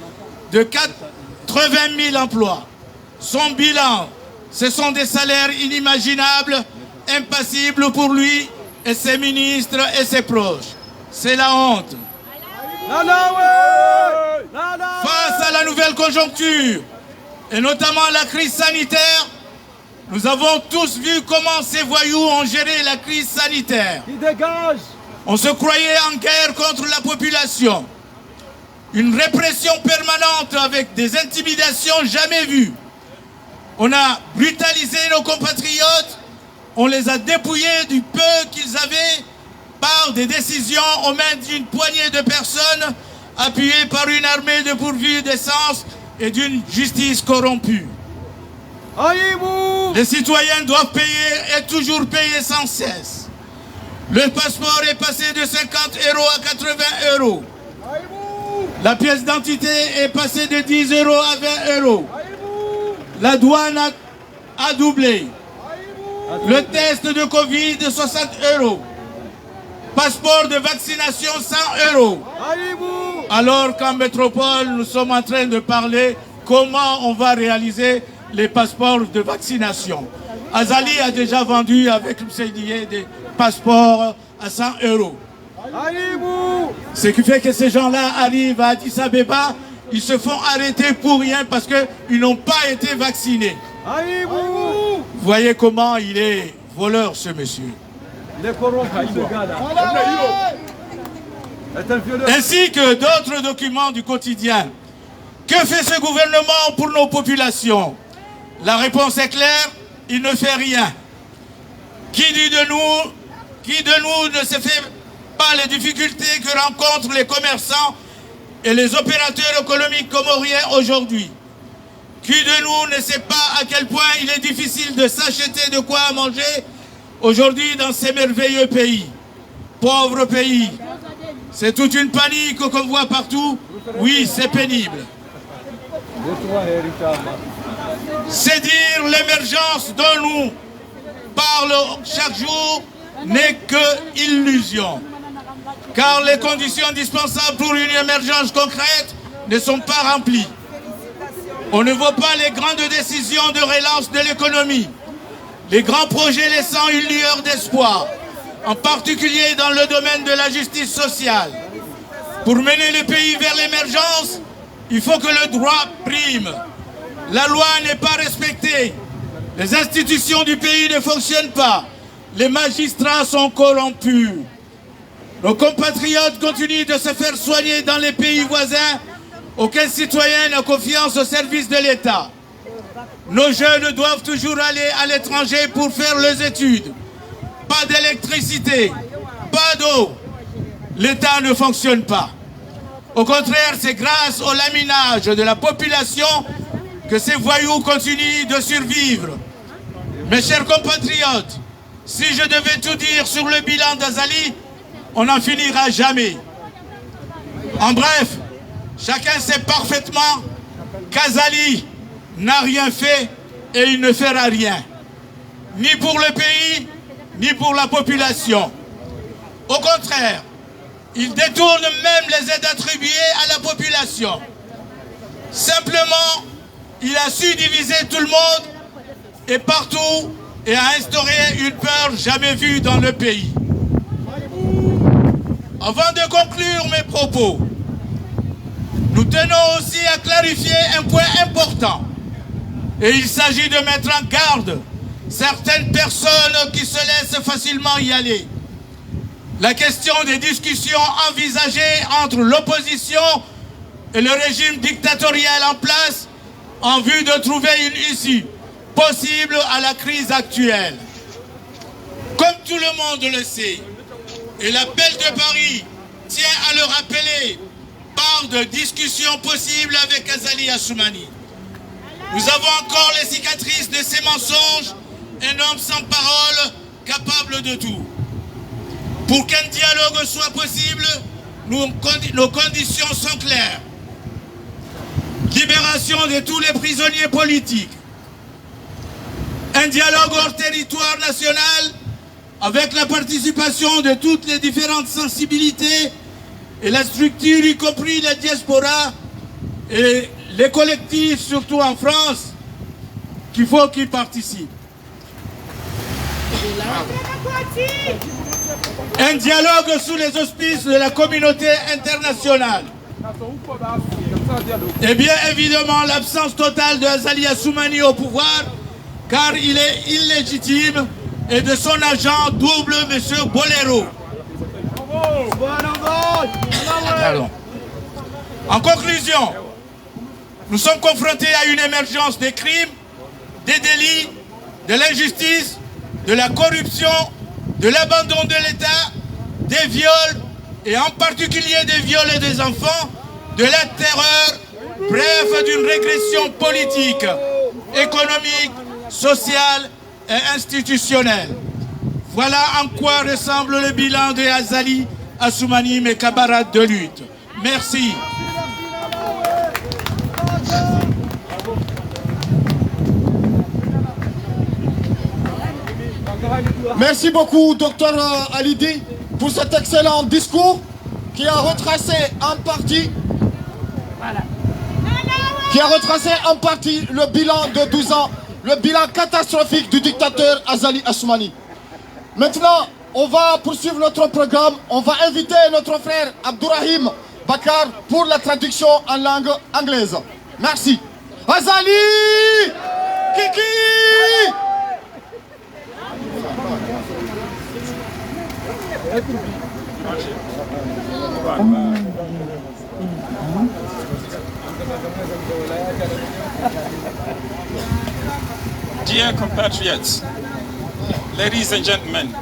de 80 000 emplois. Son bilan, ce sont des salaires inimaginables, impassibles pour lui et ses ministres et ses proches. C'est la honte. Face à la nouvelle conjoncture, et notamment la crise sanitaire, nous avons tous vu comment ces voyous ont géré la crise sanitaire. On se croyait en guerre contre la population. Une répression permanente avec des intimidations jamais vues. On a brutalisé nos compatriotes, on les a dépouillés du peu qu'ils avaient par des décisions aux mains d'une poignée de personnes appuyées par une armée dépourvue d'essence et d'une justice corrompue. Les citoyens doivent payer et toujours payer sans cesse. Le passeport est passé de 50 € à 80 €. La pièce d'identité est passée de 10 € à 20 €. La douane a doublé. Le test de Covid, 60 €. Passeport de vaccination, 100 €. Alors qu'en métropole, nous sommes en train de parler comment on va réaliser les passeports de vaccination. Azali a déjà vendu avec Mseidié des passeports à 100 €. Ce qui fait que ces gens-là arrivent à Addis Abeba, ils se font arrêter pour rien parce qu'ils n'ont pas été vaccinés. Vous voyez comment il est voleur, ce monsieur. ainsi que d'autres documents du quotidien. Que fait ce gouvernement pour nos populations? La réponse est claire, il ne fait rien. Qui de nous ne se fait pas les difficultés que rencontrent les commerçants et les opérateurs économiques comoriens aujourd'hui? Qui de nous ne sait pas à quel point il est difficile de s'acheter de quoi manger aujourd'hui dans ces merveilleux pays? Pauvres pays, c'est toute une panique qu'on voit partout. Oui, c'est pénible. C'est dire l'émergence dont nous parlons chaque jour n'est que illusion. Car les conditions indispensables pour une émergence concrète ne sont pas remplies. On ne voit pas les grandes décisions de relance de l'économie, les grands projets laissant une lueur d'espoir, en particulier dans le domaine de la justice sociale. Pour mener le pays vers l'émergence, il faut que le droit prime. La loi n'est pas respectée. Les institutions du pays ne fonctionnent pas. Les magistrats sont corrompus. Nos compatriotes continuent de se faire soigner dans les pays voisins. Aucun citoyen n'a confiance au service de l'État. Nos jeunes doivent toujours aller à l'étranger pour faire leurs études. Pas d'électricité, pas d'eau. L'État ne fonctionne pas. Au contraire, c'est grâce au laminage de la population que ces voyous continuent de survivre. Mes chers compatriotes, si je devais tout dire sur le bilan d'Azali, on n'en finira jamais. En bref, chacun sait parfaitement qu'Azali n'a rien fait et il ne fera rien. Ni pour le pays, ni pour la population. Au contraire, il détourne même les aides attribuées à la population. Simplement, il a su diviser tout le monde et partout et a instauré une peur jamais vue dans le pays. Avant de conclure mes propos, nous tenons aussi à clarifier un point important. Et il s'agit de mettre en garde certaines personnes qui se laissent facilement y aller. La question des discussions envisagées entre l'opposition et le régime dictatorial en place en vue de trouver une issue possible à la crise actuelle. Comme tout le monde le sait, et l'appel de Paris tient à le rappeler, parle de discussions possibles avec Azali Assoumani. Nous avons encore les cicatrices de ces mensonges, un homme sans parole, capable de tout. Pour qu'un dialogue soit possible, nos conditions sont claires. Libération de tous les prisonniers politiques. Un dialogue hors territoire national avec la participation de toutes les différentes sensibilités et la structure, y compris la diaspora et les collectifs, surtout en France, qu'il faut qu'ils participent. Un dialogue sous les auspices de la communauté internationale. Et bien évidemment l'absence totale de Azali Assoumani au pouvoir, car il est illégitime, et de son agent double, M. Bolero. En conclusion, nous sommes confrontés à une émergence des crimes, des délits, de l'injustice, de la corruption, de l'abandon de l'État, des viols, et en particulier des viols des enfants, de la terreur, bref, d'une régression politique, économique, sociale et institutionnelle. Voilà en quoi ressemble le bilan de Azali Assoumani, mes camarades de lutte. Merci. Merci beaucoup, Dr Alidi, pour cet excellent discours qui a retracé en partie, le bilan de 12 ans, le bilan catastrophique du dictateur Azali Assoumani. Maintenant, on va poursuivre notre programme. On va inviter notre frère Abdourahim Bakar pour la traduction en langue anglaise. Merci. Azali Kiki! Dear compatriots, ladies and gentlemen,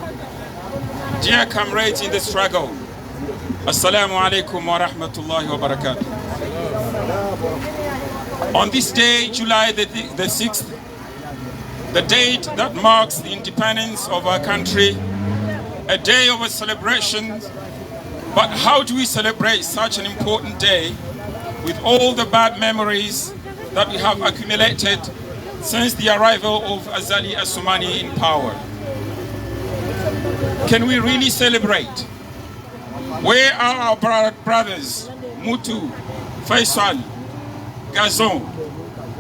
dear comrades in the struggle, Assalamu alaikum wa rahmatullahi wa barakatuh. On this day, July the 6th, the date that marks the independence of our country, a day of a celebration. But how do we celebrate such an important day with all the bad memories that we have accumulated since the arrival of Azali Assoumani in power? Can we really celebrate? Where are our brothers, Mutu, Faisal, Gazon,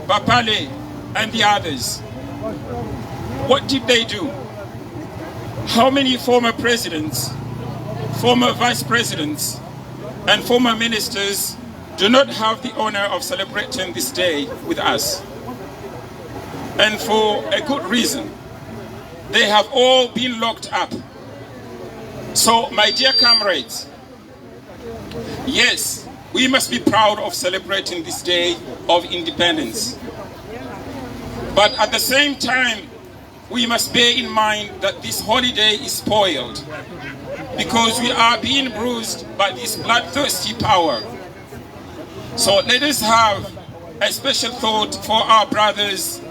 Bapale, and the others? What did they do? How many former presidents, former vice presidents, and former ministers do not have the honor of celebrating this day with us? And for a good reason. They have all been locked up. So, my dear comrades, yes, we must be proud of celebrating this day of independence. But at the same time, we must bear in mind that this holiday is spoiled because we are being bruised by this bloodthirsty power. So let us have a special thought for our brothers.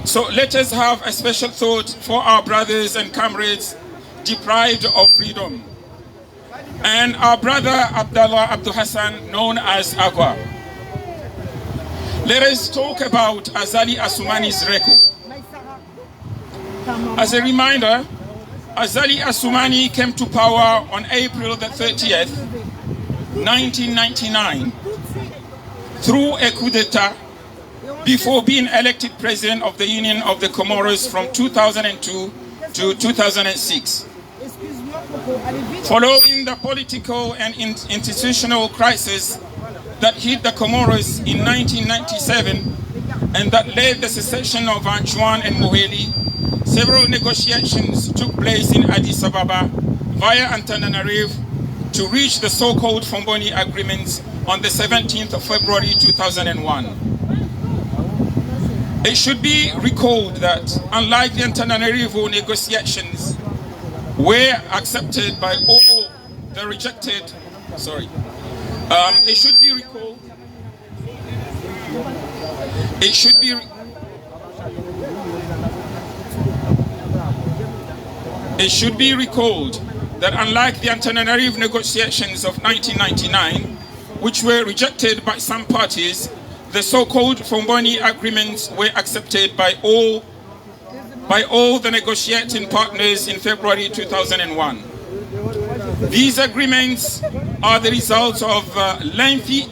So let us have a special thought for our brothers and comrades deprived of freedom. And our brother Abdallah Abdul Hassan, known as Agua. Let us talk about Azali Assoumani's record. As a reminder, Azali Assoumani came to power on April the 30th, 1999, through a coup d'etat before being elected president of the Union of the Comoros from 2002 to 2006. Following the political and institutional crisis that hit the Comoros in 1997 and that led the secession of Anjouan and Moheli, several negotiations took place in Addis Ababa via Antananarivo to reach the so-called Fomboni Agreements on the 17th of February 2001. It should be recalled that unlike the Antananarivo negotiations were accepted by all the rejected, it should be recalled, that unlike the Antananarivo negotiations of 1999, which were rejected by some parties, the so-called Fomboni Agreements were accepted by all the negotiating partners in February 2001. These agreements are the results of lengthy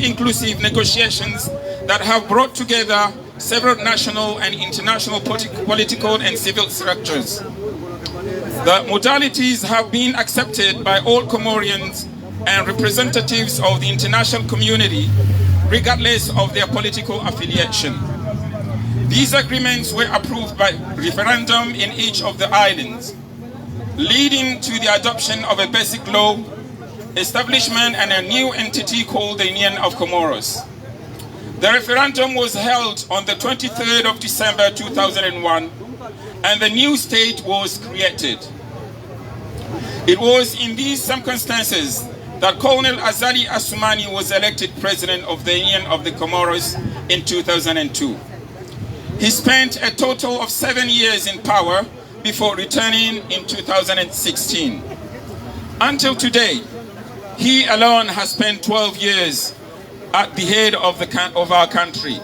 inclusive negotiations that have brought together several national and international political and civil structures. The modalities have been accepted by all Comorians and representatives of the international community, regardless of their political affiliation. These agreements were approved by referendum in each of the islands, leading to the adoption of a basic law, establishment and a new entity called the Union of Comoros. The referendum was held on the 23rd of December 2001 and the new state was created. It was in these circumstances that Colonel Azali Assoumani was elected president of the Union of the Comoros in 2002. He spent a total of 7 years in power before returning in 2016. Until today, he alone has spent 12 years at the head of our country.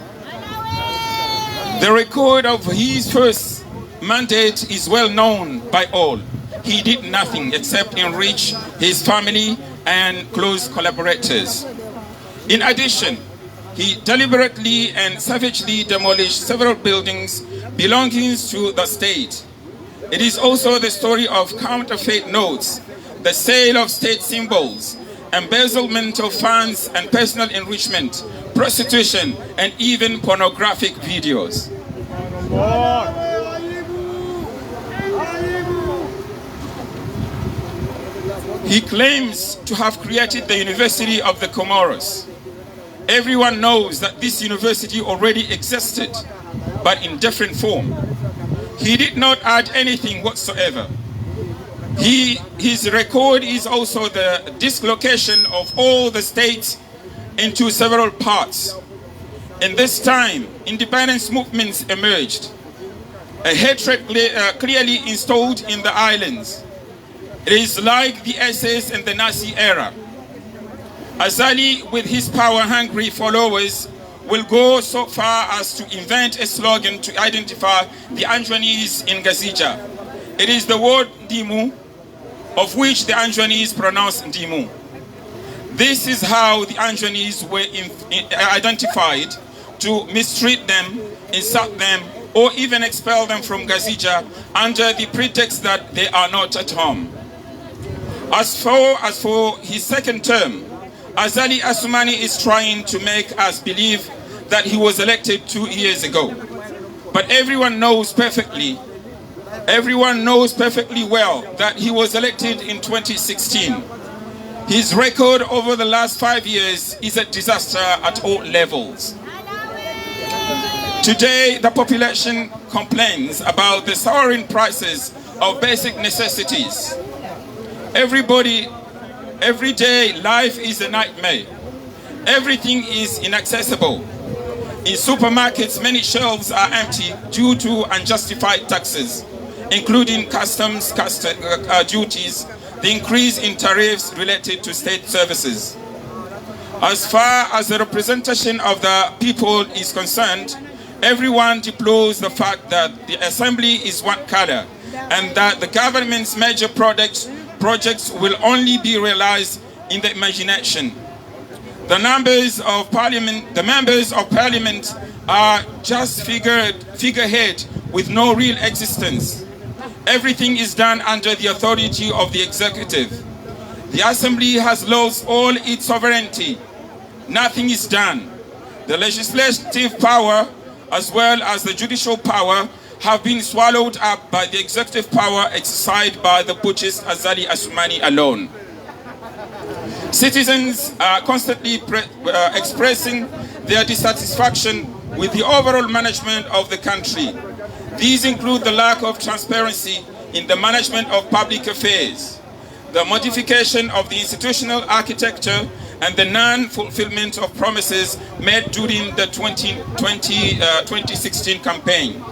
The record of his first mandate is well known by all. He did nothing except enrich his family and close collaborators. In addition, he deliberately and savagely demolished several buildings belonging to the state. It is also the story of counterfeit notes, the sale of state symbols, embezzlement of funds and personal enrichment, prostitution, and even pornographic videos. He claims to have created the University of the Comoros. Everyone knows that this university already existed, but in different form. He did not add anything whatsoever. His record is also the dislocation of all the states into several parts. In this time, independence movements emerged. A hatred clearly installed in the islands. It is like the SS in the Nazi era. Azali, with his power-hungry followers, will go so far as to invent a slogan to identify the Anjouanese in Gazija. It is the word Dimu, of which the Anjouanese pronounce Dimu. This is how the Anjouanese were identified, to mistreat them, insult them, or even expel them from Gazija under the pretext that they are not at home. As for his second term, Azali Assoumani is trying to make us believe that he was elected 2 years ago. But everyone knows perfectly well that he was elected in 2016. His record over the last 5 years is a disaster at all levels. Today, the population complains about the soaring prices of basic necessities. Every day, life is a nightmare. Everything is inaccessible. In supermarkets, many shelves are empty due to unjustified taxes, including customs duties, the increase in tariffs related to state services. As far as the representation of the people is concerned, everyone deplores the fact that the assembly is one color and that the government's major projects will only be realized in the imagination. The members of parliament are just figurehead with no real existence. Everything is done under the authority of the executive. The assembly has lost all its sovereignty. Nothing is done. The legislative power as well as the judicial power have been swallowed up by the executive power exercised by the putschist Azali Assoumani alone. Citizens are constantly expressing their dissatisfaction with the overall management of the country. These include the lack of transparency in the management of public affairs, the modification of the institutional architecture, and the non-fulfillment of promises made during the 2016 campaign.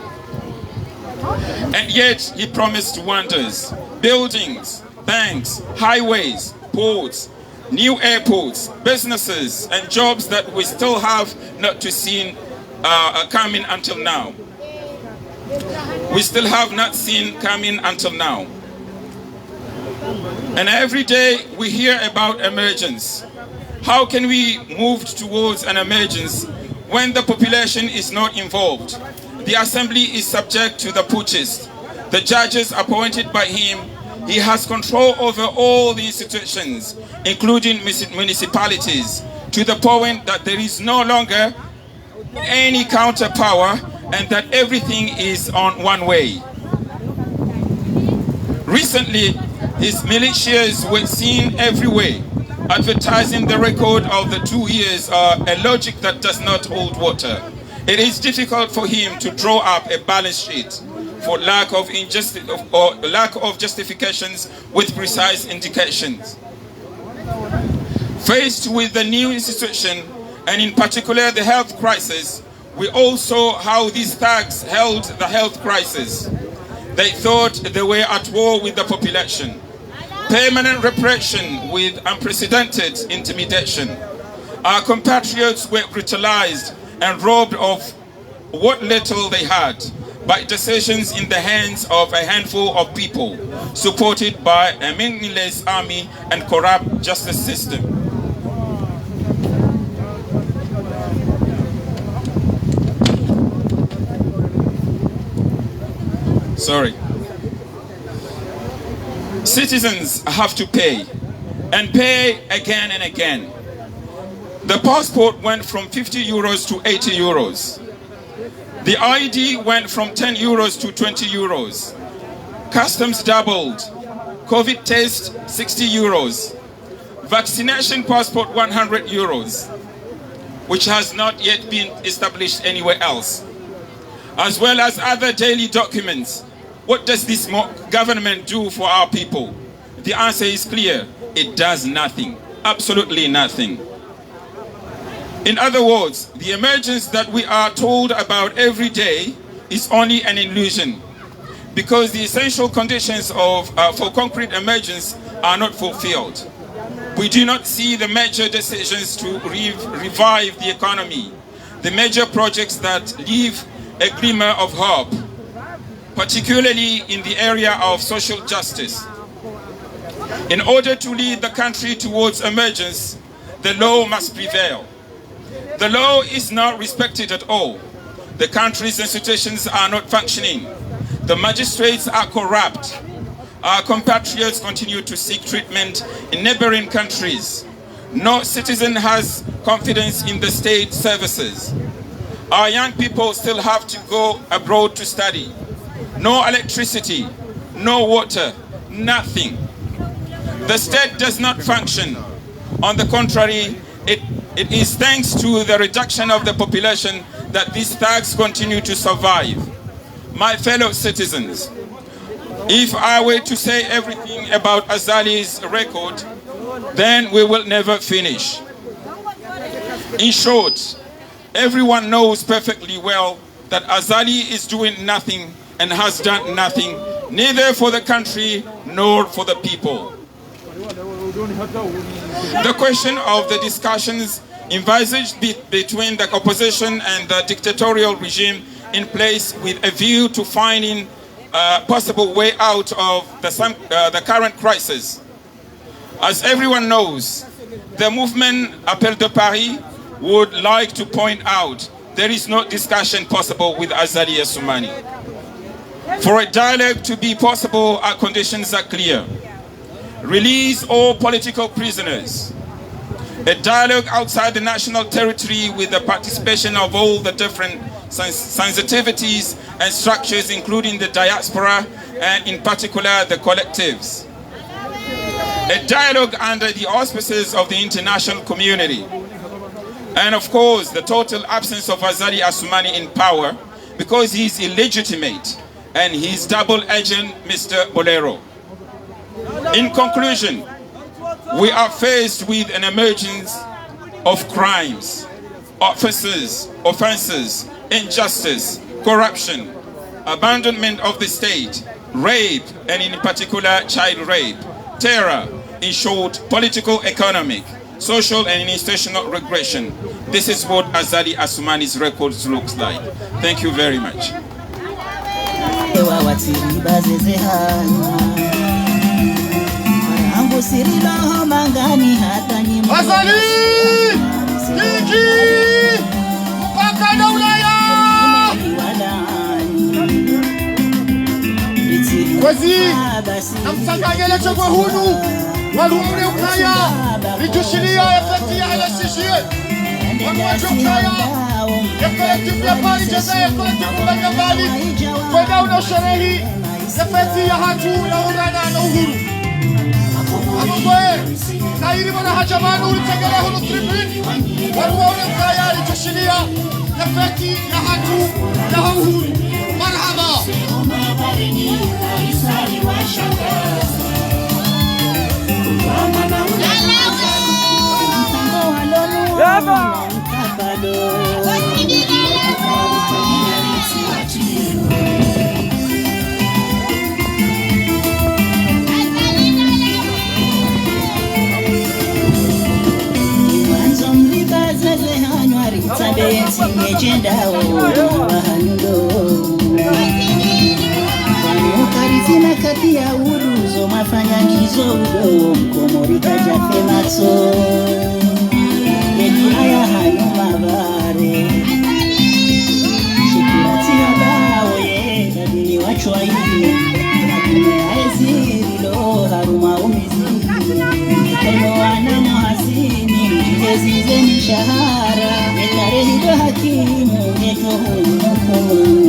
And yet, he promised wonders: buildings, banks, highways, ports, new airports, businesses, and jobs that we still have not to see coming until now. We still have not seen coming until now. And every day we hear about emergence. How can we move towards an emergence when the population is not involved? The assembly is subject to the putschist. The judges appointed by him, he has control over all the institutions, including municipalities, to the point that there is no longer any counterpower and that everything is on one way. Recently, his militias were seen everywhere, advertising the record of the 2 years, a logic that does not hold water. It is difficult for him to draw up a balance sheet for lack of justifications with precise indications. Faced with the new institution, and in particular the health crisis, we all saw how these thugs held the health crisis. They thought they were at war with the population. Permanent repression with unprecedented intimidation. Our compatriots were brutalized and robbed of what little they had by decisions in the hands of a handful of people, supported by a meaningless army and corrupt justice system. Citizens have to pay. and pay again and again. The passport went from 50 euros to 80 euros. The ID went from 10 euros to 20 euros. Customs doubled. COVID test, 60 euros. Vaccination passport, 100 euros, which has not yet been established anywhere else. As well as other daily documents. What does this government do for our people? The answer is clear. It does nothing. Absolutely nothing. In other words, the emergence that we are told about every day is only an illusion, because the essential conditions for concrete emergence are not fulfilled. We do not see the major decisions to revive the economy, the major projects that leave a glimmer of hope, particularly in the area of social justice. In order to lead the country towards emergence, the law must prevail. The law is not respected at all. The country's institutions are not functioning. The magistrates are corrupt. Our compatriots continue to seek treatment in neighboring countries. No citizen has confidence in the state services. Our young people still have to go abroad to study. No electricity, no water, nothing. The state does not function. On the contrary, it is thanks to the reduction of the population that these thugs continue to survive. My fellow citizens, if I were to say everything about Azali's record, then we will never finish. In short, everyone knows perfectly well that Azali is doing nothing and has done nothing, neither for the country nor for the people. The question of the discussions envisaged between the opposition and the dictatorial regime in place with a view to finding a possible way out of the current crisis. As everyone knows, the movement Appel de Paris would like to point out there is no discussion possible with Azali Assoumani. For a dialogue to be possible, our conditions are clear. Release all political prisoners. A dialogue outside the national territory with the participation of all the different sensitivities and structures, including the diaspora and in particular the collectives. A dialogue under the auspices of the international community. And of course, the total absence of Azali Assoumani in power, because he's illegitimate and he's double agent Mr. Bolero. In conclusion, we are faced with an emergence of crimes, offenses, injustice, corruption, abandonment of the state, rape, and in particular child rape, terror, in short, political, economic, social and institutional regression. This is what Azali Assoumani's records looks like. Thank you very much. Azali! Kiki! Pakada Ulaya! Kwezi! Namsanganyele chokwe hunu! Walumule ukaya! Litushilia efekti ala sishie! Wanuwajo ukaya! Yekolektifu ya pari jeza yekolektifu la gambali! Kweda unosherehi! Efekti ya hatu ya urana na uhuru! Amugwe! Kairi wana hajamanu ulitegele hulu tribuni! Wanuwaone ukaya litushilia! Efekti ya hatu ya uhuru! Marhaba! Karizina kati ya uruzo mafanya kizogo mkomori kajafe matso Yedunaya hanyo mabare Shikirati ya bawe Dadini wachwa hivi Nakune aeziri lo haruma umizi Mikono tulize mishahara, tarehe ndo hakimu yetu hukumu.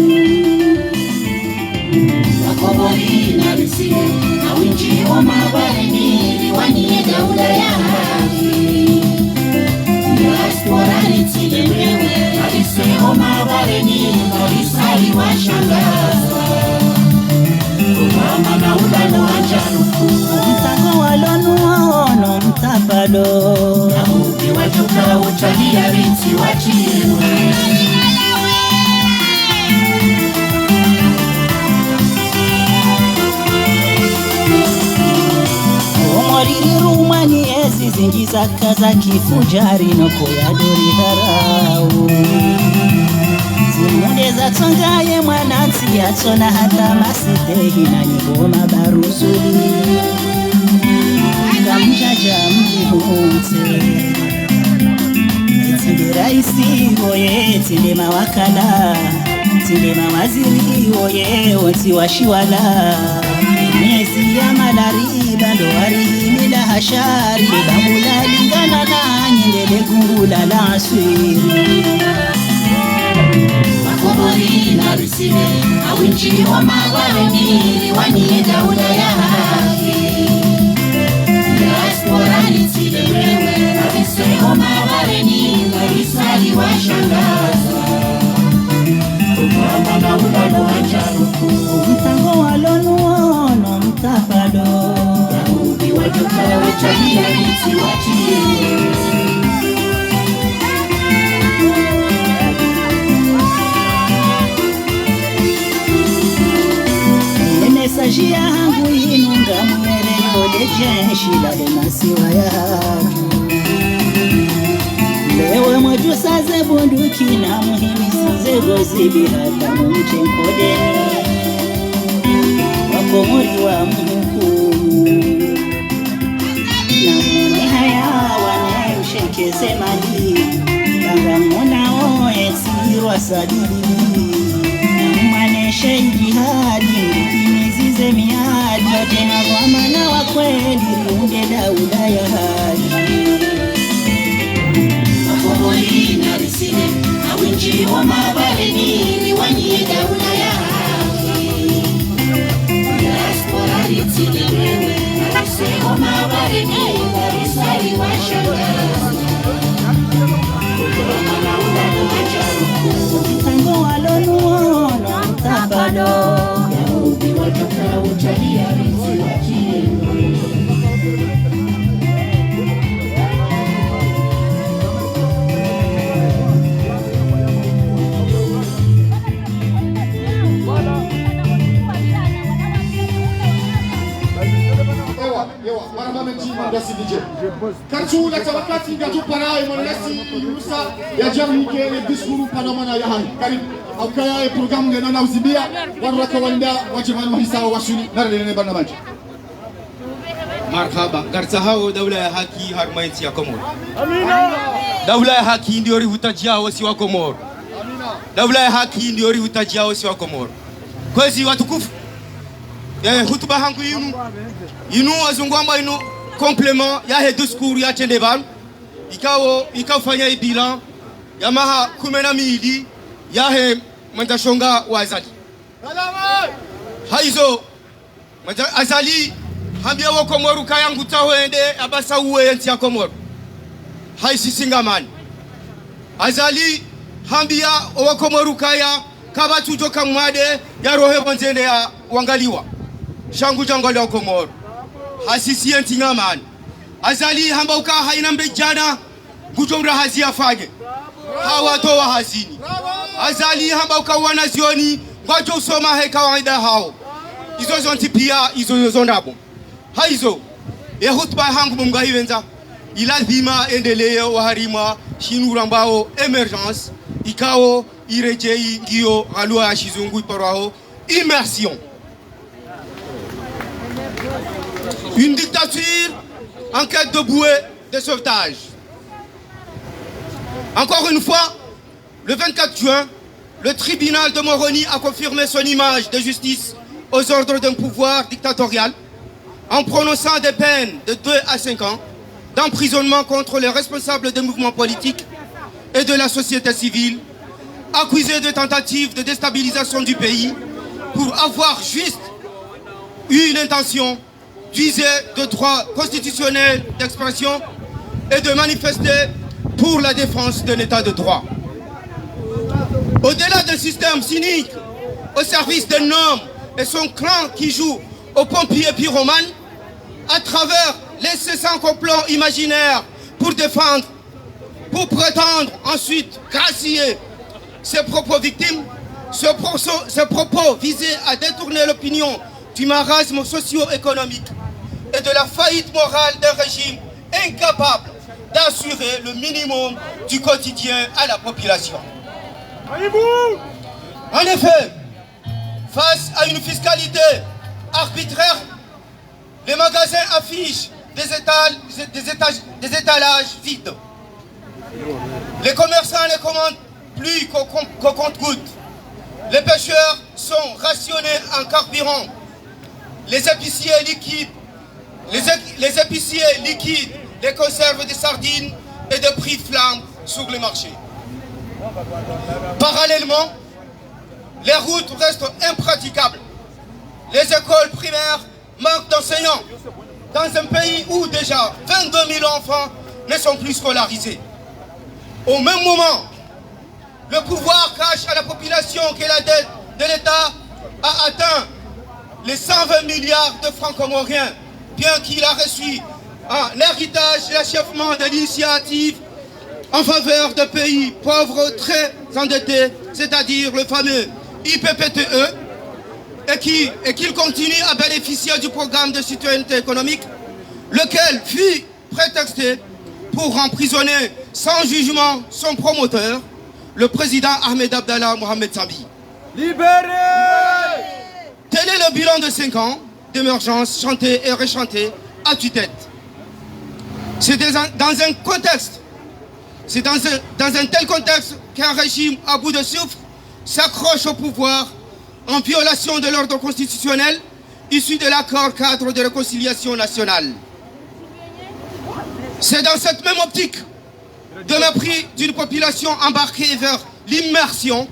Wakomori na Rusie na winchi wa mabarini liwanie daula ya haki. Diaspora nitilemewe kabise wa mabarini kabisa iwashangaza. Kumama na ulano ajaruku mtako walonu waono mtapalo na ubi wajuka uchalia rinti wachiwe. Rumani ezi zingiza kaza kifujari noko ya dori harau. Zimunde za tongaye mwananti ya tona hata masitehi na nigoma baruzuli. Kamjaja mjihunte tinde raisi oye tinde mawakala tinde mawaziri oye onti washiwala. Miezi ya malariba ndo warimila hashari bambula lingana na nyindele gungula la aswiri. Wakomori na Rusie na winchi wa mabarini liwanie daula ya haki. Diaspora nitilemewe kabise wa mabarini kabisa iwashangaza. Kumama na ulano ajaruku mtango walonu waono mtapalo na ubi wajuka wachalia rinti wachiwe. Mesaji ya hangu inunga mwere yole jenshi lale masiwa ya haki. Lewe mwajusaze bunduki na muhimisize gozibi hata mumche mkodeni. Wakomori wa mhukumu na mwone haya wane mshekeze mali. Banga mwona oe sirwa sadili na mwaneshe jihadi mtimizize miadi. Yote na gwamana wa kweli riunde daula ya haki. Wakomori na Rusie na winchi wa mabarini liwanie daula ya haki. Diaspora nitilemewe kabise wa mabarini kabisa iwashangaza. Kumama na ulano ajaruku mtango walonu waono mtapalo na ubi wajuka uchalia rinti wachiwe. Kartu la tabakati ngatu parai monesi yusa ya jamii kele diskuru panamana ya hai karim au kaya programu ngena na uzibia waraka wanda wajibani wahisawa washuni narelene barnamaji. Marhaba garza hao daula ya haki harmaiti ya Komoro. Amina. Daula ya haki ndio rihutajia wasi wa Komoro. Amina. Daula ya haki ndio rihutajia wasi wa Komoro. Kwezi watukufu hutuba hangu inu wazungwamba inu complement ya he discours ya Chendeban ikafanya ibilan ya maha 12 ya he mandashonga wa Azali. Haizo Azali hambia wa Komoro kayangu tawende abasa uwe nti ya Komoro. Haisi singamani. Azali hambia wa Komoro kaya kabatu joka mwade ya rohe bonzende ya wangaliwa. Shangu jangwali wa Komoro. Hasisi enti ngamani. Azali hamba uka haina mbejana ngutomra hazi afage. Hawa towa hazini. Azali hamba uka wanazioni ngwajo usoma he kawaida hao. Izo zonti pia izo zondabo. Haizo hutuba hangu mumgahiwenza ilazima endelee waharima shinura ambao emergence ikao irejei ngio halua ya shizungu iparao immersion. Une dictature en quête de bouée de sauvetage. Encore une fois, le 24 juin, le tribunal de Moroni a confirmé son image de justice aux ordres d'un pouvoir dictatorial en prononçant des peines de 2 à 5 ans d'emprisonnement contre les responsables des mouvements politiques et de la société civile, accusés de tentatives de déstabilisation du pays pour avoir juste eu une intention d'user de droits constitutionnels d'expression et de manifester pour la défense de l'état de droit. Au-delà d'un système cynique au service d'un homme et son clan qui joue au pompier pyromane, à travers l'incessant complot imaginaire pour défendre, pour prétendre ensuite gracier ses propres victimes, ce propos visait à détourner l'opinion du marasme socio-économique et de la faillite morale d'un régime incapable d'assurer le minimum du quotidien à la population. En effet, face à une fiscalité arbitraire, les magasins affichent des étalages vides. Les commerçants ne commandent plus qu'au compte-gouttes. Les pêcheurs sont rationnés en carburant. Les épiciers liquident les conserves de sardines et de prix flambent sur le marché. Parallèlement, les routes restent impraticables. Les écoles primaires manquent d'enseignants dans un pays où déjà 22 000 enfants ne sont plus scolarisés. Au même moment, le pouvoir cache à la population que la dette de l'État a atteint les 120 milliards de francs comoriens, bien qu'il a reçu en héritage l'achèvement de l'initiative en faveur de pays pauvres très endettés, c'est-à-dire le fameux IPPTE, et qu'il continue à bénéficier du programme de citoyenneté économique, lequel fut prétexté pour emprisonner sans jugement son promoteur, le président Ahmed Abdallah Mohamed Sambi. Libéré! Tel est le bilan de 5 ans d'émergence chanté et rechanté à tue-tête. C'est dans un tel contexte qu'un régime à bout de souffle s'accroche au pouvoir en violation de l'ordre constitutionnel issu de l'accord cadre de réconciliation nationale. C'est dans cette même optique de mépris d'une population embarquée vers l'immersion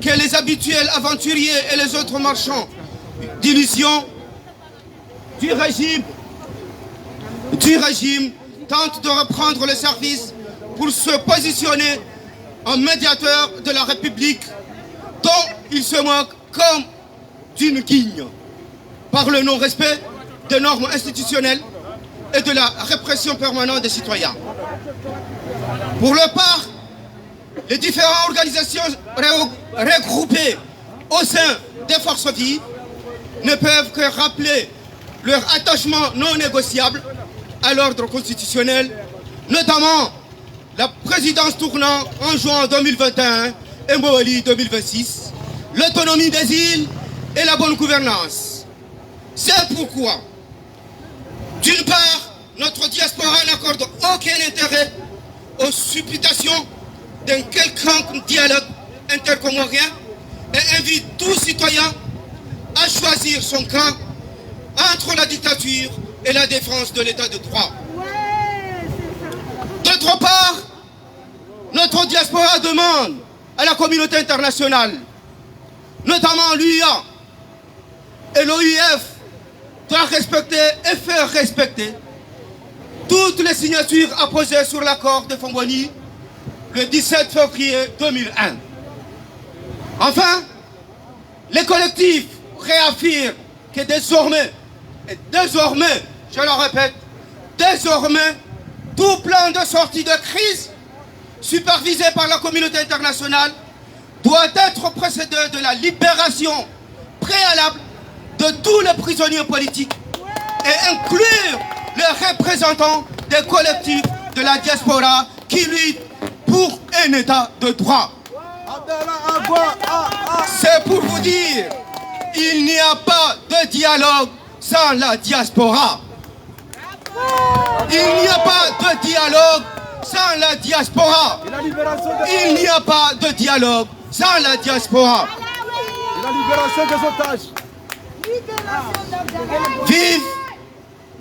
que les habituels aventuriers et les autres marchands d'illusions du régime tentent de reprendre le service pour se positionner en médiateur de la République dont ils se moquent comme d'une guigne par le non-respect des normes institutionnelles et de la répression permanente des citoyens. Pour leur part, les différentes organisations regroupées au sein des forces vives ne peuvent que rappeler leur attachement non négociable à l'ordre constitutionnel, notamment la présidence tournant en juin 2021 et Moali 2026, l'autonomie des îles et la bonne gouvernance. C'est pourquoi, d'une part, notre diaspora n'accorde aucun intérêt aux supputations d'un quelconque dialogue intercomorien et invite tout citoyen à choisir son camp entre la dictature et la défense de l'état de droit. D'autre part, notre diaspora demande à la communauté internationale, notamment l'UIA et l'OIF, de respecter et faire respecter toutes les signatures apposées sur l'accord de Fongoni le 17 février 2001. Enfin, les collectifs réaffirment que désormais, je le répète, désormais, tout plan de sortie de crise supervisé par la communauté internationale doit être précédé de la libération préalable de tous les prisonniers politiques et inclure les représentants des collectifs de la diaspora qui luttent pour un état de droit. C'est pour vous dire, il n'y a pas de dialogue sans la diaspora. Il n'y a pas de dialogue sans la diaspora. Il n'y a pas de dialogue sans la diaspora. La libération des otages. Vive,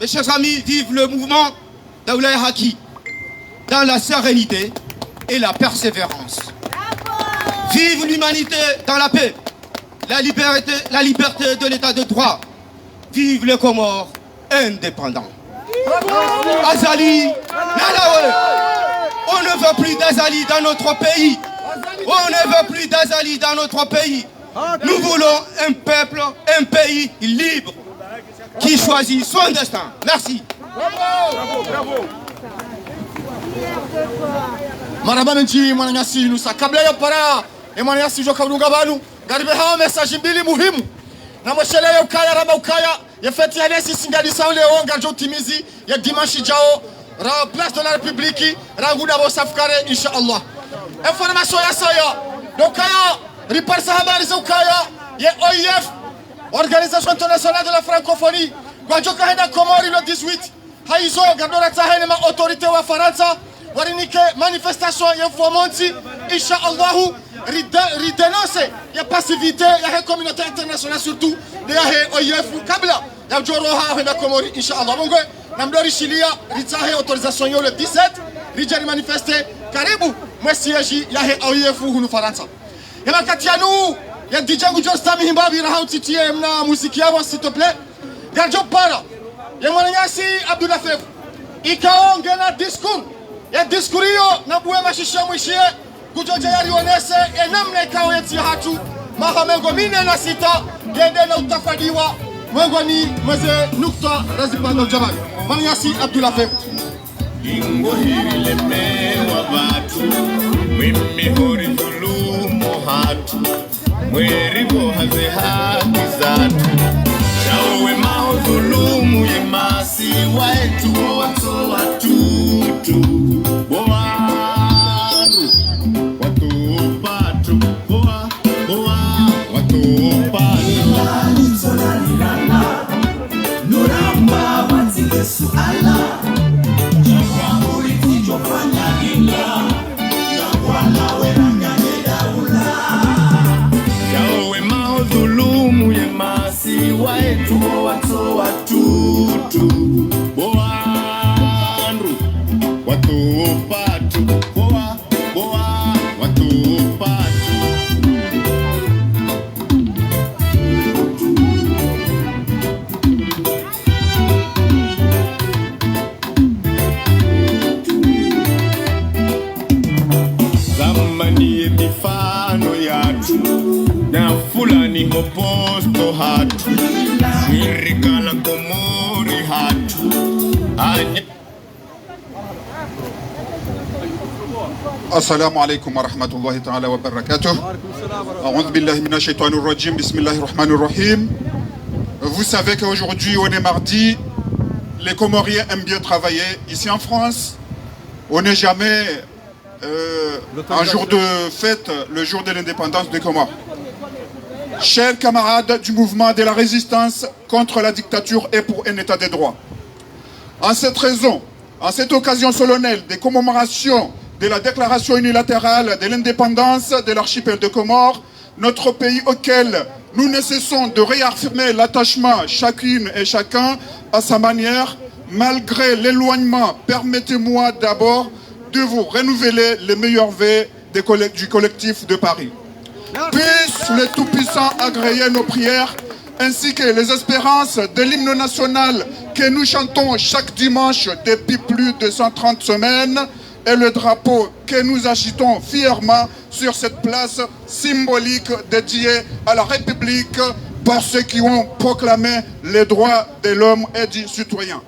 mes chers amis, vive le mouvement Daoula Haki, dans la sérénité et la persévérance. Vive l'humanité dans la paix, la liberté de l'état de droit. Vive les Comores indépendants. Azali, Nalawe, on ne veut plus d'Azali dans notre pays. On ne veut plus d'Azali dans notre pays. Nous voulons un peuple, un pays libre qui choisit son destin. Merci. Marhaba nchi mwananyasi nusa kabla ya para mwananyasi joka udunga banu garibe hawa message mbili muhimu na mweshele ukaya raba ukaya ya feti ya nesi singadi saule onga jo timizi ya dimanche jao ra place de la République ranguda bo safkare inshallah information ya saya dokaya riparsa habari za ukaya ya OIF Organisation Internationale de la Francophonie kwa joka henda Komori le 18 haizo gadora tahene ma autorité wa Faransa warinike manifestation ya Fomonti inshallah ridenonce ya passivité ya communauté internationale surtout de ya OIF kabla ya joroha henda Komori inshallah bongo namdori shilia ritahe autorisation yo le 17 rijari manifester karibu mwesiaji ya OIF hunu Faransa ya wakati yanu ya DJ Gujostami himbabi rahauti tie mna muziki yao s'il te plaît garjo para ya mwananyasi Abdullah Fef ikaonge na discours ya diskurio na buwe mashisha mwishie kujoja yari onese namna ikao yeti hatu mahamengo mine na sita yende na utafadiwa mwengo ni mweze nukta razipano jabali mwananyasi Abdullah Fef Ingo hiri lemewa batu Mimi hori dhulumu hatu Mwerigo haze haki zatu Shawe mao dhulumu ye masi Waetu wato watutu Boaru Watu patu Boa Watu patu Nalitolalilana Nuramba watile suala Yawe mao dhulumu ye masi Waetu wato watutu Boanru Watu patu Boa Watu patu Zamani mifano yatu Na fulani hoposto hatu Mwirikala Komori hatu السلام عليكم ورحمة الله تعالى وبركاته. أعوذ بالله من الشيطان الرجيم. بسم الله الرحمن الرحيم. Vous savez qu'aujourd'hui on est mardi. Les Comoriens aiment bien travailler. Ici en France, on n'est jamais un jour de fête, le jour de l'indépendance des Comores. Chers camarades du mouvement de la résistance contre la dictature et pour un état de droit. En cette raison, en cette occasion solennelle des commémorations de la déclaration unilatérale de l'indépendance de l'archipel de Comores, notre pays auquel nous ne cessons de réaffirmer l'attachement chacune et chacun à sa manière, malgré l'éloignement, permettez-moi d'abord de vous renouveler les meilleurs vœux du collectif de Paris. Puisse le Tout-Puissant agréer nos prières ainsi que les espérances de l'hymne national que nous chantons chaque dimanche depuis plus de 130 semaines et le drapeau que nous agitons fièrement sur cette place symbolique dédiée à la République par ceux qui ont proclamé les droits de l'homme et du citoyen.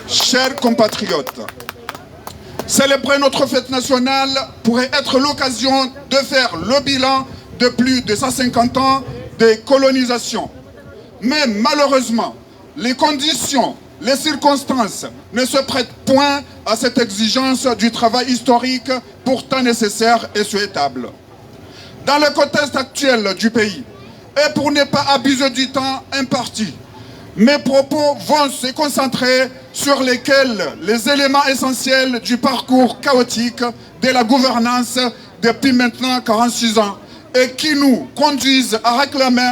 Chers compatriotes, célébrer notre fête nationale pourrait être l'occasion de faire le bilan de plus de 150 ans de colonisation. Mais malheureusement, les conditions, les circonstances ne se prêtent point à cette exigence du travail historique pourtant nécessaire et souhaitable. Dans le contexte actuel du pays, et pour ne pas abuser du temps imparti, mes propos vont se concentrer sur les éléments essentiels du parcours chaotique de la gouvernance depuis maintenant 46 ans et qui nous conduisent à réclamer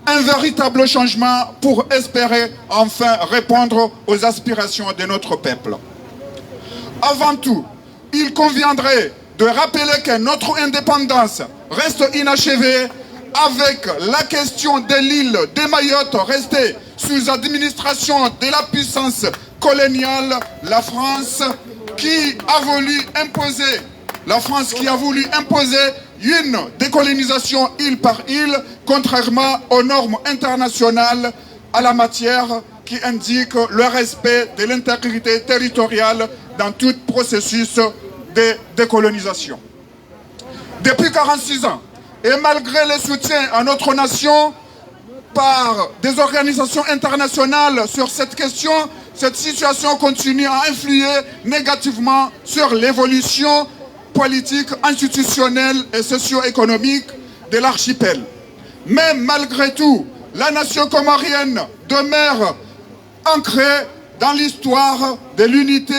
un véritable changement pour espérer enfin répondre aux aspirations de notre peuple. Avant tout, il conviendrait de rappeler que notre indépendance reste inachevée avec la question de l'île de Mayotte restée sous administration de la puissance coloniale, la France qui a voulu imposer une décolonisation île par île, contrairement aux normes internationales à la matière qui indiquent le respect de l'intégrité territoriale dans tout processus de décolonisation. Depuis 46 ans, et malgré le soutien à notre nation par des organisations internationales sur cette question, cette situation continue à influer négativement sur l'évolution politique, institutionnelle et socio-économique de l'archipel. Mais malgré tout, la nation comorienne demeure ancrée dans l'histoire de l'unité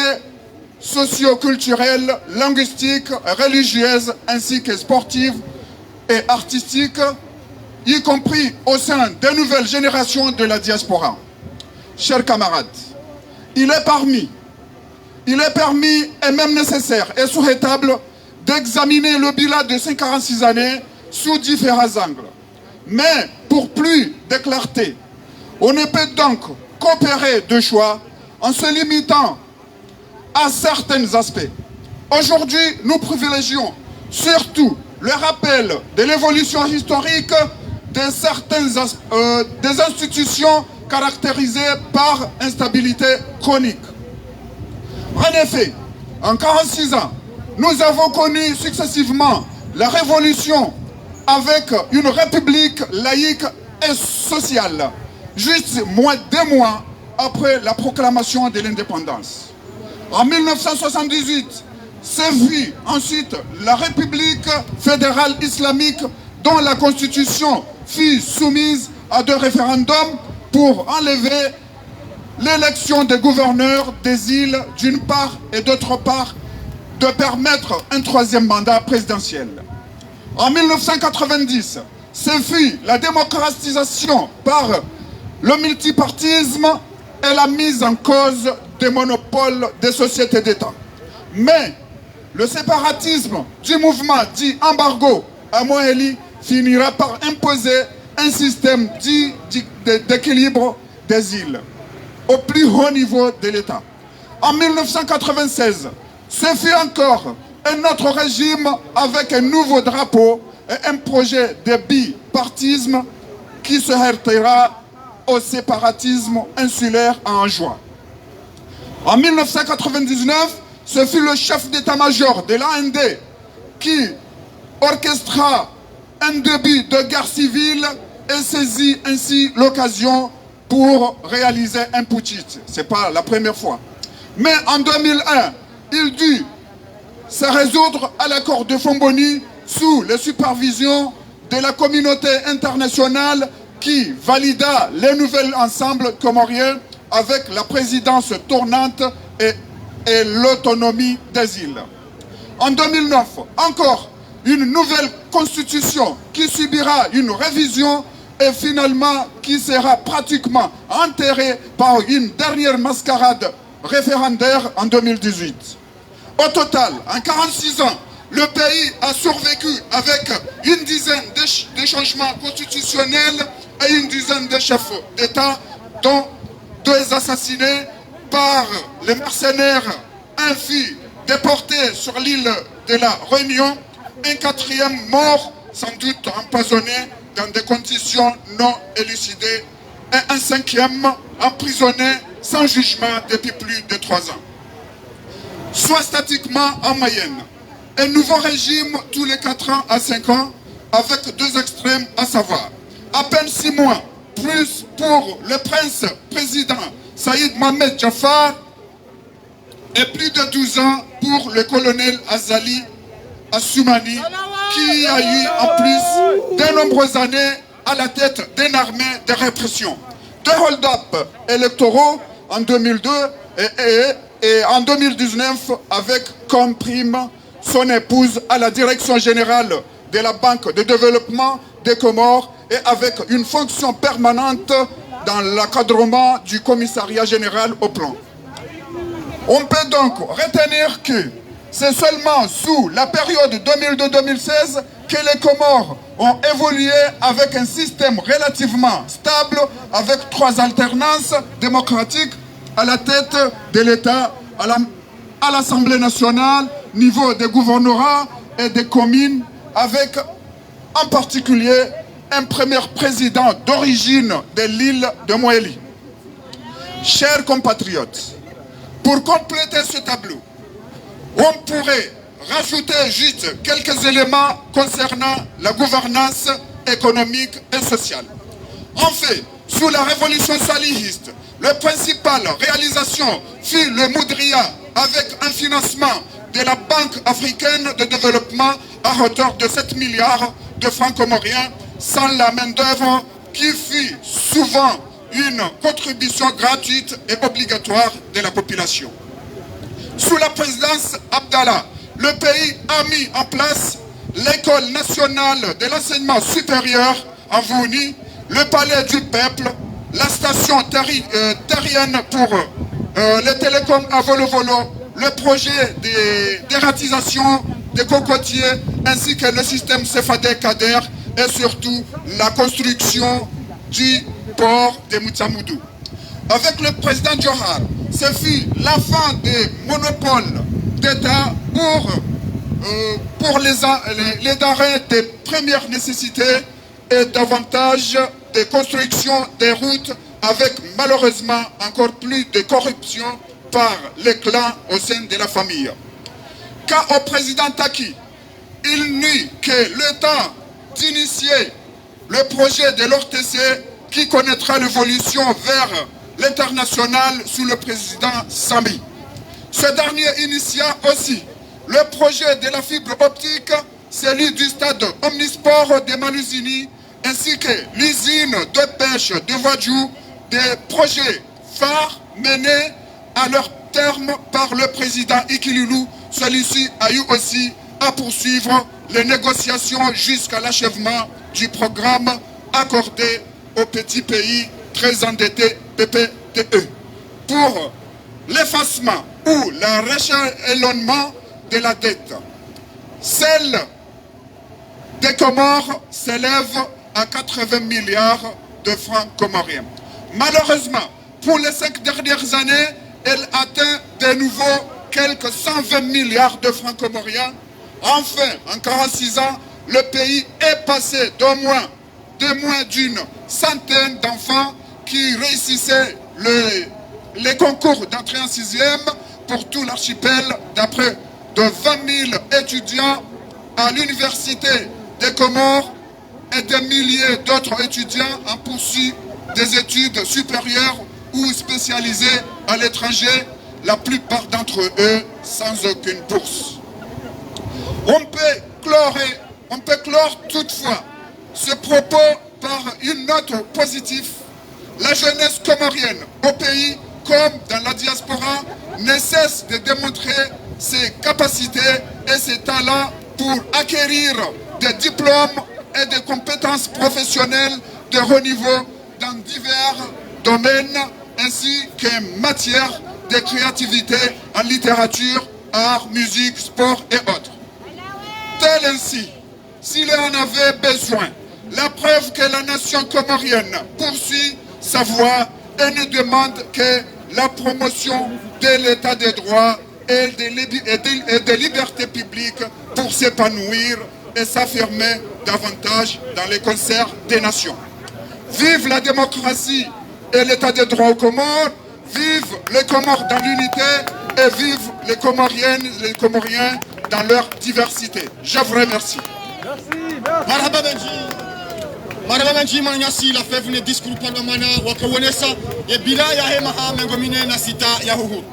socio-culturelle, linguistique, religieuse ainsi que sportive et artistique, y compris au sein des nouvelles générations de la diaspora. Chers camarades, il est permis et même nécessaire et souhaitable d'examiner le bilan de ces 46 années sous différents angles. Mais pour plus de clarté, on ne peut donc qu'opérer de choix en se limitant à certains aspects. Aujourd'hui, nous privilégions surtout le rappel de l'évolution historique des institutions caractérisées par instabilité chronique. En effet, en 46 ans, nous avons connu successivement la révolution avec une république laïque et sociale, juste 2 mois après la proclamation de l'indépendance. En 1978, s'est ensuite la République fédérale islamique dont la constitution fut soumise à 2 référendums pour enlever l'élection des gouverneurs des îles d'une part et d'autre part de permettre un 3e mandat présidentiel. En 1990, ce fut la démocratisation par le multipartisme et la mise en cause des monopoles des sociétés d'État. Mais le séparatisme du mouvement dit embargo à Mohéli finira par imposer un système dit d'équilibre des îles au plus haut niveau de l'État. En 1996, ce fut encore un autre régime avec un nouveau drapeau et un projet de bipartisme qui se heurtera au séparatisme insulaire en juin. En 1999, ce fut le chef d'état-major de l'AND qui orchestra un début de guerre civile et saisit ainsi l'occasion pour réaliser un putsch. Ce n'est pas la première fois. Mais en 2001, il dut se résoudre à l'accord de Fomboni sous la supervision de la communauté internationale qui valida les nouveaux ensembles comoriens avec la présidence tournante et l'autonomie des îles. En 2009, encore une nouvelle constitution qui subira une révision et finalement qui sera pratiquement enterrée par une dernière mascarade référendaire en 2018. Au total, en 46 ans, le pays a survécu avec une dizaine de changements constitutionnels et une dizaine de chefs d'État, dont 2 assassinés par les mercenaires, un fut déporté sur l'île de la Réunion, un 4e mort, sans doute empoisonné dans des conditions non élucidées, et un 5e emprisonné sans jugement depuis plus de 3 ans. Soit statiquement en moyenne, un nouveau régime tous les 4 ans à 5 ans, avec 2 extrêmes, à savoir à peine 6 mois, plus pour le prince président Saïd Mohamed Jafar, et plus de 12 ans pour le colonel Azali Assoumani, qui a eu en plus de nombreuses années à la tête d'une armée de répression. 2 hold-up électoraux en 2002 et en 2019 avec comme prime son épouse à la direction générale de la Banque de développement des Comores et avec une fonction permanente dans l'encadrement du commissariat général au plan. On peut donc retenir que c'est seulement sous la période 2002-2016 que les Comores ont évolué avec un système relativement stable, avec 3 alternances démocratiques à la tête de l'État, à l'Assemblée nationale, niveau des gouvernorats et des communes, avec en particulier un premier président d'origine de l'île de Moélie. Chers compatriotes, pour compléter ce tableau, on pourrait rajouter juste quelques éléments concernant la gouvernance économique et sociale. En fait, sous la révolution salihiste, la principale réalisation fut le Moudria avec un financement de la Banque africaine de développement à hauteur de 7 milliards de francs comoriens sans la main-d'œuvre qui fut souvent une contribution gratuite et obligatoire de la population. Sous la présidence Abdallah, le pays a mis en place l'École nationale de l'enseignement supérieur en Vouni, le palais du peuple, la station terrienne pour les télécoms à Volo-Volo, le projet d'ératisation des cocotiers, ainsi que le système Cefadé-Kader et surtout la construction du port de Moutsamoudou. Avec le président Johar, ce fut la fin des monopoles d'État pour les denrées de première nécessité et davantage de construction des routes avec malheureusement encore plus de corruption par les clans au sein de la famille. Quant au président Taki, il n'eut que le temps d'initier le projet de l'ORTC qui connaîtra l'évolution vers l'international sous le président Sami. Ce dernier initia aussi le projet de la fibre optique, celui du stade omnisport de Maluzini, ainsi que l'usine de pêche de Wadjou, des projets phares menés à leur terme par le président Ikilulu. Celui-ci a eu aussi à poursuivre les négociations jusqu'à l'achèvement du programme accordé aux petits pays très endettés PPTE pour l'effacement ou le rééchelonnement de la dette. Celle des Comores s'élève à 80 milliards de francs comoriens. Malheureusement, pour les 5 dernières années, elle atteint de nouveau quelques 120 milliards de francs comoriens. Enfin, en 46 ans, le pays est passé de moins d'une centaine d'enfants qui réussissaient les concours d'entrée en 6e pour tout l'archipel, d'après de 20 000 étudiants à l'université des Comores et des milliers d'autres étudiants en poursuite des études supérieures ou spécialisées à l'étranger, la plupart d'entre eux sans aucune bourse. On peut clore toutefois ce propos par une note positive. La jeunesse comorienne au pays, comme dans la diaspora, ne cesse de démontrer ses capacités et ses talents pour acquérir des diplômes et des compétences professionnelles de haut niveau dans divers domaines ainsi qu'en matière de créativité en littérature, art, musique, sport et autres. Tel ainsi, s'il en avait besoin, la preuve que la nation comorienne poursuit sa voie et ne demande que la promotion de l'état des droits et des libertés publiques pour s'épanouir et s'affirmer davantage dans les concerts des nations. Vive la démocratie et l'état des droits aux Comores, vive les Comores dans l'unité et vive les Comoriennes et les Comoriens dans leur diversité. Je vous remercie. Maraba Benji Manyasi la fait venir discours parlemana wakawonesa e bila ya hema ha mengomine na sita ya huhu.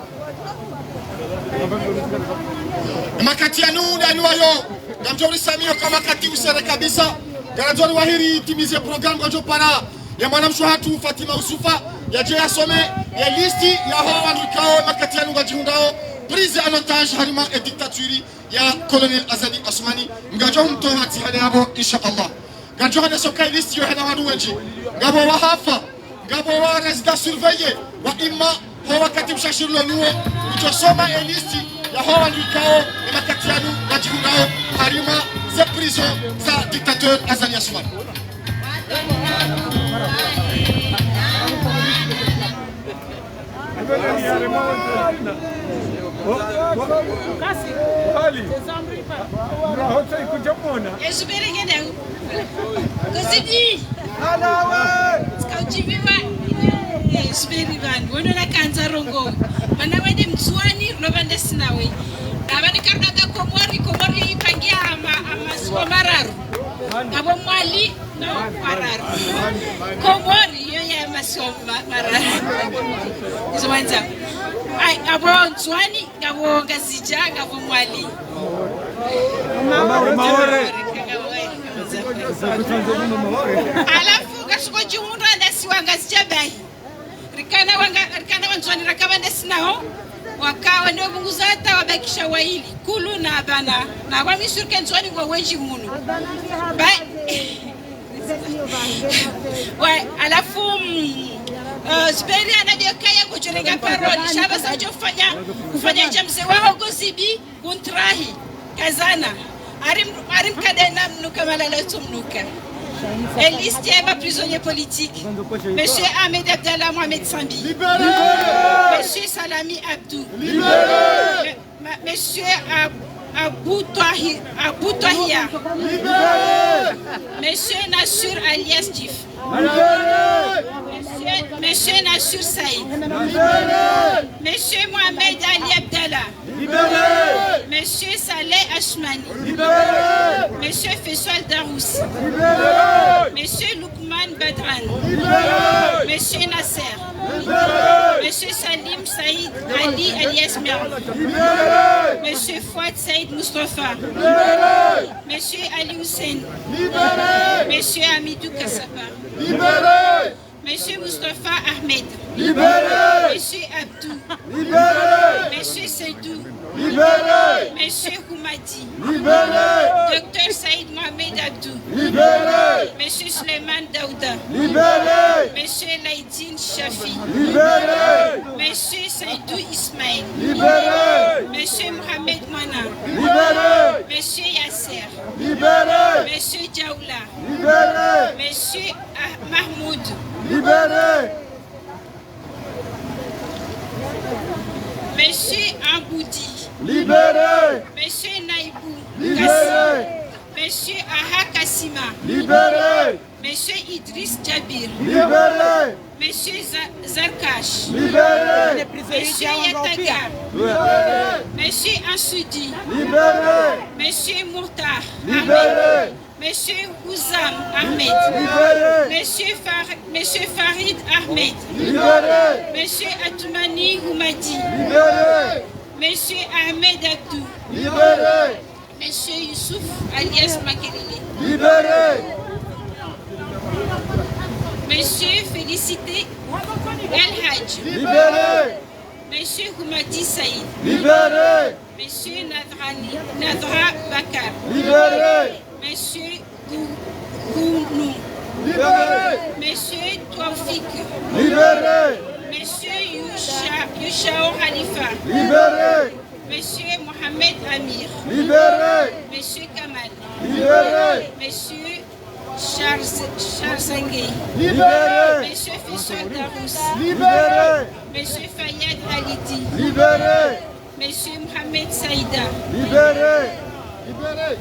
Makati anu ndani wayo gamjori samio kama kati usere kabisa garajori wahiri timize program gojo para ya mwanamshuhatu Fatima Usufa ya je asome ya listi ya hawa ndikao makati anu gajundao prise en otage harima et dictature ya colonel Azali Asmani ngajo mto hati hadi hapo inshallah. gajohane sokai listi yo hena wanu wenji ngabo wa hafa ngabo wa resident surveiller wa imma ho wakati mshashirilo nuo utosoma listi ya ho walikao ya makati yanu na jihunao harima za prison za dictateur Azali Assoumani. Abo Mali no Mararu Komori yo ya masoma Mararu Izwanza ai abo Nzwani ngabo Ngazija ngabo Mali Maore alafu kashiko jiunda ndasiwa Ngazija bai rikana Nzwani rakabande sinao wakawa ndio munguzata wabakisha waili kulu na bana na wamisurke Nzwani kwa wenji munu ouais, à la fin, Sibéria n'a dit qu'il y a des paroles. Chaba sa jofanya jamse wa Gozibi kuntrahi kazana arim kadena mnuka malala tumnuka. Elistia prisonnier politique. Monsieur Ahmed Abdallah Mohamed Sambi. Libéré. Monsieur Salami Abdou. Libéré. Monsieur Abou Tahia. Monsieur Nassur alias Tif. Monsieur Nassur Saïd. Monsieur Mohamed Ali Abdallah. Monsieur Saleh Ashmani. Monsieur Faisal Darous. Monsieur Loukman Badran. Monsieur Nasser. Monsieur Salim Saïd Ali alias Mer. Monsieur Fouad Saïd Mustafa. Monsieur Ali Hussein. Monsieur Amidou Kassaba. Monsieur Mustafa Ahmed. Monsieur Abdou. Monsieur Seydou. Monsieur Koumadi. Docteur Saïd Mohamed Abdou. Monsieur Suleiman Daouda. Monsieur Laïdine Shafi. Monsieur Seydou Ismail. Monsieur Mohamed Mana. Monsieur Yasser. Monsieur Djaoula. Monsieur Mahmoud. Monsieur Amboudi. Libéré. Monsieur Naïbou. Libéré. Monsieur Aha Kassima. Libéré. Monsieur Idriss Djabir. Libéré. Monsieur Zarkash. Libéré. Monsieur Yataga. Libéré. Monsieur Ansoudi. Libéré. Monsieur Mourtar. Libéré. Monsieur Ouzam Ahmed. Libéré. Monsieur Farid Ahmed. Libéré. Monsieur Atoumani Houmadi. Libéré. Monsieur Ahmed Abdou. Libéré. Monsieur Youssouf alias Makelele. Libéré. Monsieur Félicité El Hadj. Libéré. Monsieur Houmadi Saïd. Libéré. Monsieur Nadra Bakar. Libéré. Monsieur Gounou. Libéré. Monsieur Touafik. Libéré. Monsieur Yushao Khalifa. Libéré. Monsieur Mohamed Amir. Libéré. Monsieur Kamal. Libéré. Monsieur Charles Sengue. Libéré. Monsieur Fissol Darous. Libéré. Monsieur Fayad Halidi. Libéré. Monsieur Mohamed Saïda. Libéré. Libéré.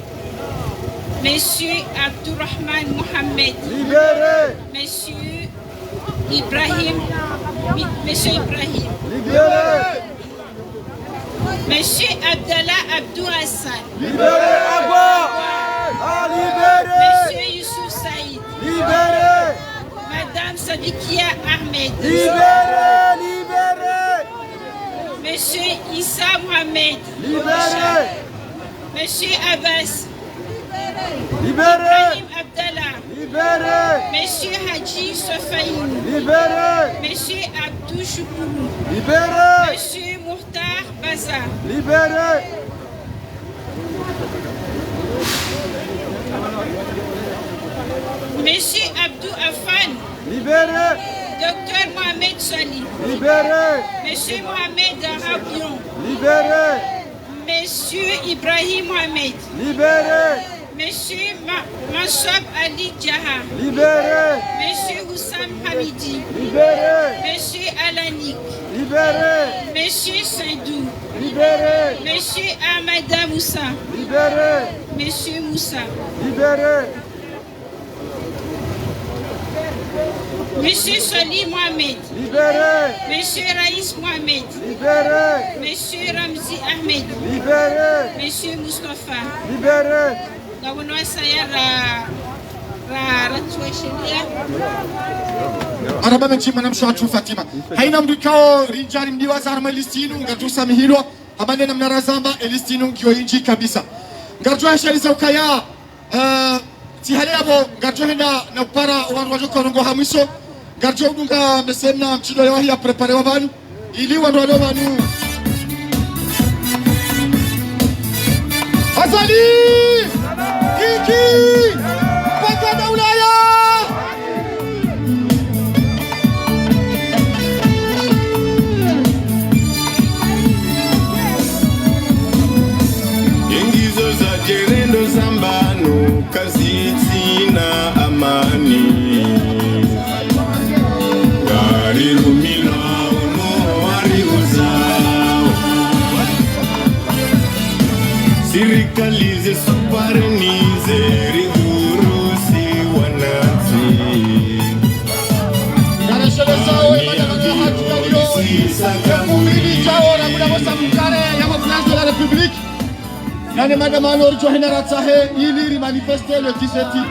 Monsieur Abdourahman Mohamed. Libéré. Monsieur Ibrahim. Monsieur Ibrahim. Libéré. Monsieur Abdallah Abdou Hassan. Libéré. Libéré. Monsieur Youssouf Saïd. Libéré. Madame Sadikia Ahmed. Libéré. Libéré. Monsieur Issa Mohamed. Libéré. Monsieur Abbas. Libéré. Ibrahim Abdallah. Libéré. Monsieur Haji Sofaïn. Libéré. Monsieur Abdou Choukourou. Libéré. Monsieur Mourtar Baza. Libéré. Monsieur Abdou Afan. Libéré. Docteur Mohamed Sali. Libéré. Monsieur Mohamed Rabion. Libéré. Monsieur Ibrahim Mohamed. Libéré. Monsieur Mansab Ali Djaha. Libéré. Monsieur Oussam Hamidi. Libéré. Monsieur Alanik. Libéré. Monsieur Saïdou. Libéré. Monsieur Ahmada Moussa. Libéré. Monsieur Moussa. Libéré. Monsieur Soli Mohamed. Libéré. Monsieur Raïs Mohamed. Libéré. Monsieur Ramzi Ahmed. Libéré. Monsieur Mustafa. Libéré. Gavano saya ra araba mechi manam shatu Fatima haina mdikao rinjari mdiwa za arma listinu ngatu samihilo habane namna razamba elistinu kio inji kabisa ngatu ashaliza ukaya tihale abo ngatu henda na para wanwajo korongo hamiso ngatu udunga mesemna mchido yawahi ya prepare wabanu ili wanwalo wanu Azali Kiki Mpaka na Ulaya Ingizo za jerendo zambano kaziti na amani Gari rumila uno warigozao Sirikalize suparenize rigurusi wanati Ganashelezao imadana hatu ya liyo Kumili chao na muna mosa mkare ya mafinazo de la République Nane madamano richo hineratsahe ili manifeste le 17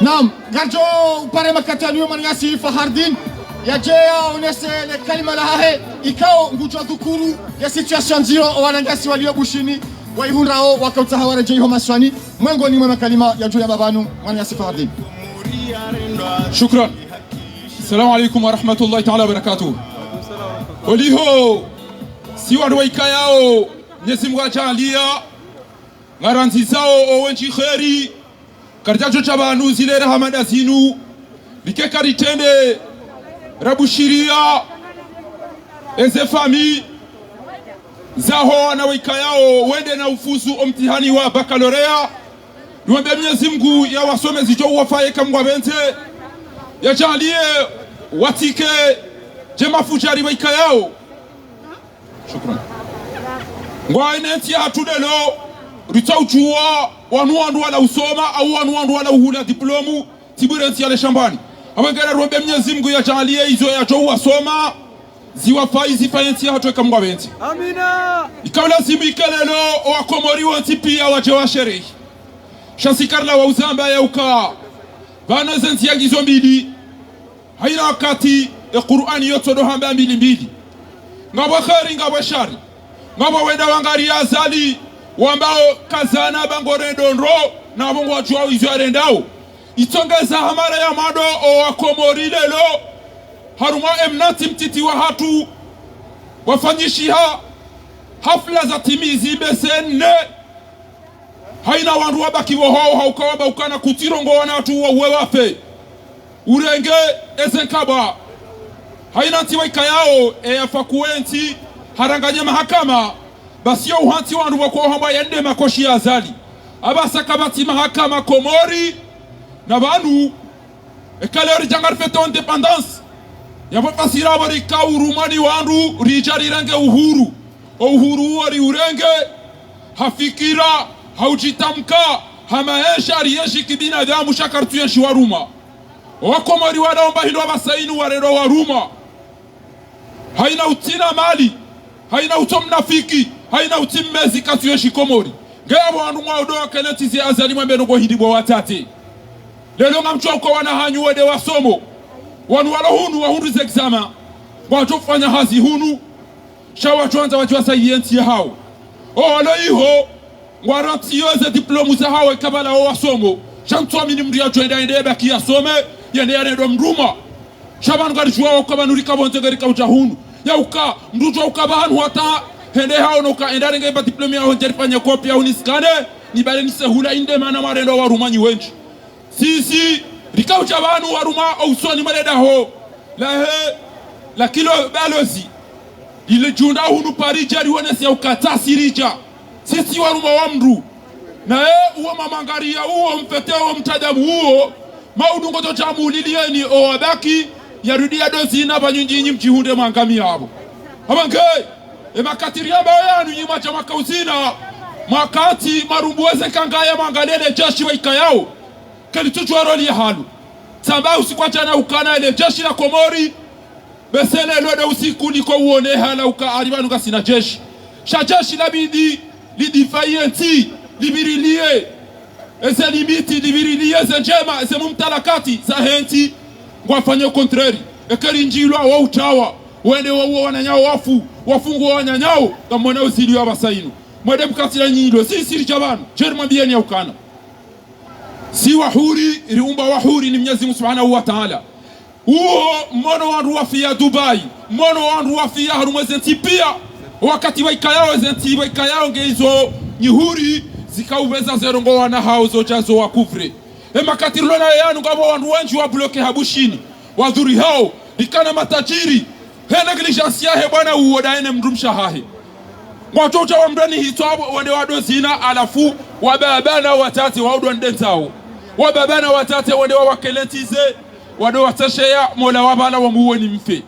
Naam, garjo upare makataniyo manigasi Fahardin yajea onese le kalima lahahe ikao ngujwa dhukuru ya situation zero wanangasi walio bushini waihunrao wakautaha warejeiho maswani mwengoni mwe makalima ya juu ya babanu manigasi Fahardin. Shukran. Assalamu alaikum wa rahmatullahi ta'ala wa barakatuh. Waliho si wadu waikayao Mwenyezi Mungu ajalia ngaranzi zao owenji kheri karjacho chabanu zile rahamada zinu likeka ritende rabushiria eze fami zaho na waikayao wende na ufuzu omtihani wa bakalorea niwembe Mwenyezi Mungu ya wasome zijo wafaye kamwa bente ya jalie watike jema fujari waikayao. Shukran. Ngwa inenti ya hatudelo ritauchua wanuandu wala usoma au wanuandu wala uhula diplomu tiburenti ya le shambani awengera ruombe Mwenyezi Mungu ya jalie hizo ya jo wasoma ziwafai zifayensi ya hatuweka mwa benti. Amina. Ikawa lazimu ikelelo wakomori wanti pia wajewa sherehi shasikarla wa uzamba ya uka vano zenzi ya gizo mbili haina wakati ya Qur'ani yoto dohamba mbili ngabwa khari ngabwa shari ngabwa wenda wangari ya azali wambao kazana bangore donro na bongo wajua izo arendao itongeza hamara ya mado o wakomori lelo haruma emnati mtiti wa hatu wafanyishiha hafla za timizi besenne haina wandu wabaki woho haukawaba ukana kutirongo wanatu wa uwe wafe urenge ezenkaba haina ntiwa ikayao yafakuenti haranganye mahakama basi yo uhanti wandu wako hamba yende makoshi ya azali abasa kabati mahakama komori na banu ekaleri jangar fete independence yabo fasira bari ka urumani wandu rijari range uhuru uhuru wari urenge hafikira haujitamka hamaesha riyeshi kibinadamu shakartu yeshi waruma wakomori wanaomba hilo abasainu warero waruma haina utina mali haina utomnafiki haina utimmezi katu yeshi komori ngabo wandu mwaudoa kenetizi azali mwembe nuko hidibwa watate lelo ngamchoko wana hanyu wede wasomo wanu wala hunu wa hundu exama wachofanya hazi hunu shawa chwanza wajua sayienti ya hao walo iho waranti yoze diplomu za hao kabala wa wasomo shantuwa mini mria joenda indeba kia some yende yane do mruma shabanu gari juwa wakaba nurika bonte gari kauja hunu ya uka mrujwa ukaba hanu wata hende hao nuka endare ngeba diplomu ya honjeri panya kopi ya uniskane nibale nisehula inde mana marendo wa rumanyi wenji sisi rikaucha banu waruma ausoni mareda ho la kilo balozi ile junda hunu parija riwonesi ya ukatasi rija sisi waruma wa mru na uo mamangaria uo mpeteo mtadamu uo maudungo to jamu lilieni o wabaki yarudia dozi na banyunjinyi mchihunde mangami habo habange makatiria bayanu nyima cha makauzina makati marumbuweze kangaya mangalele jeshi wa ikayao kalituchwa roli ya halu samba usikwachana ukana ile jeshi la Komori besele lode usiku niko uone hala uka aribanu kasina jeshi shajeshi labidi lidifayenti libirilie eze limiti libirilie eze njema eze mumtalakati za henti ngwafanya contrary ekeri njilwa wa utawa wende wa wananyao wafungu wa wananyao kamona usili wa basainu mwede mkatila nyilo siri chabanu jerma bieni ya ukana si wahuri riumba wahuri ni Mwenyezi Mungu Subhanahu wa Ta'ala uo mmono wandu wafia Dubai mmono wandu wafia harumwezi pia wakati waikayao zenti waikayao ngeizo nyihuri zikauveza zerongo wana hao zojazo wakuvre makati lona yanu ngabo wandu wenji wa bloke habushini wadhuri hao ikana matajiri negligence yahe bwana uodaene mdumsha hahe mwatocha wa mdani hitwabo wande wadozina alafu wababana watati waudwa ndentao wababana watate wande wakeletize wade watashea mola wabala wamuwe ni mfe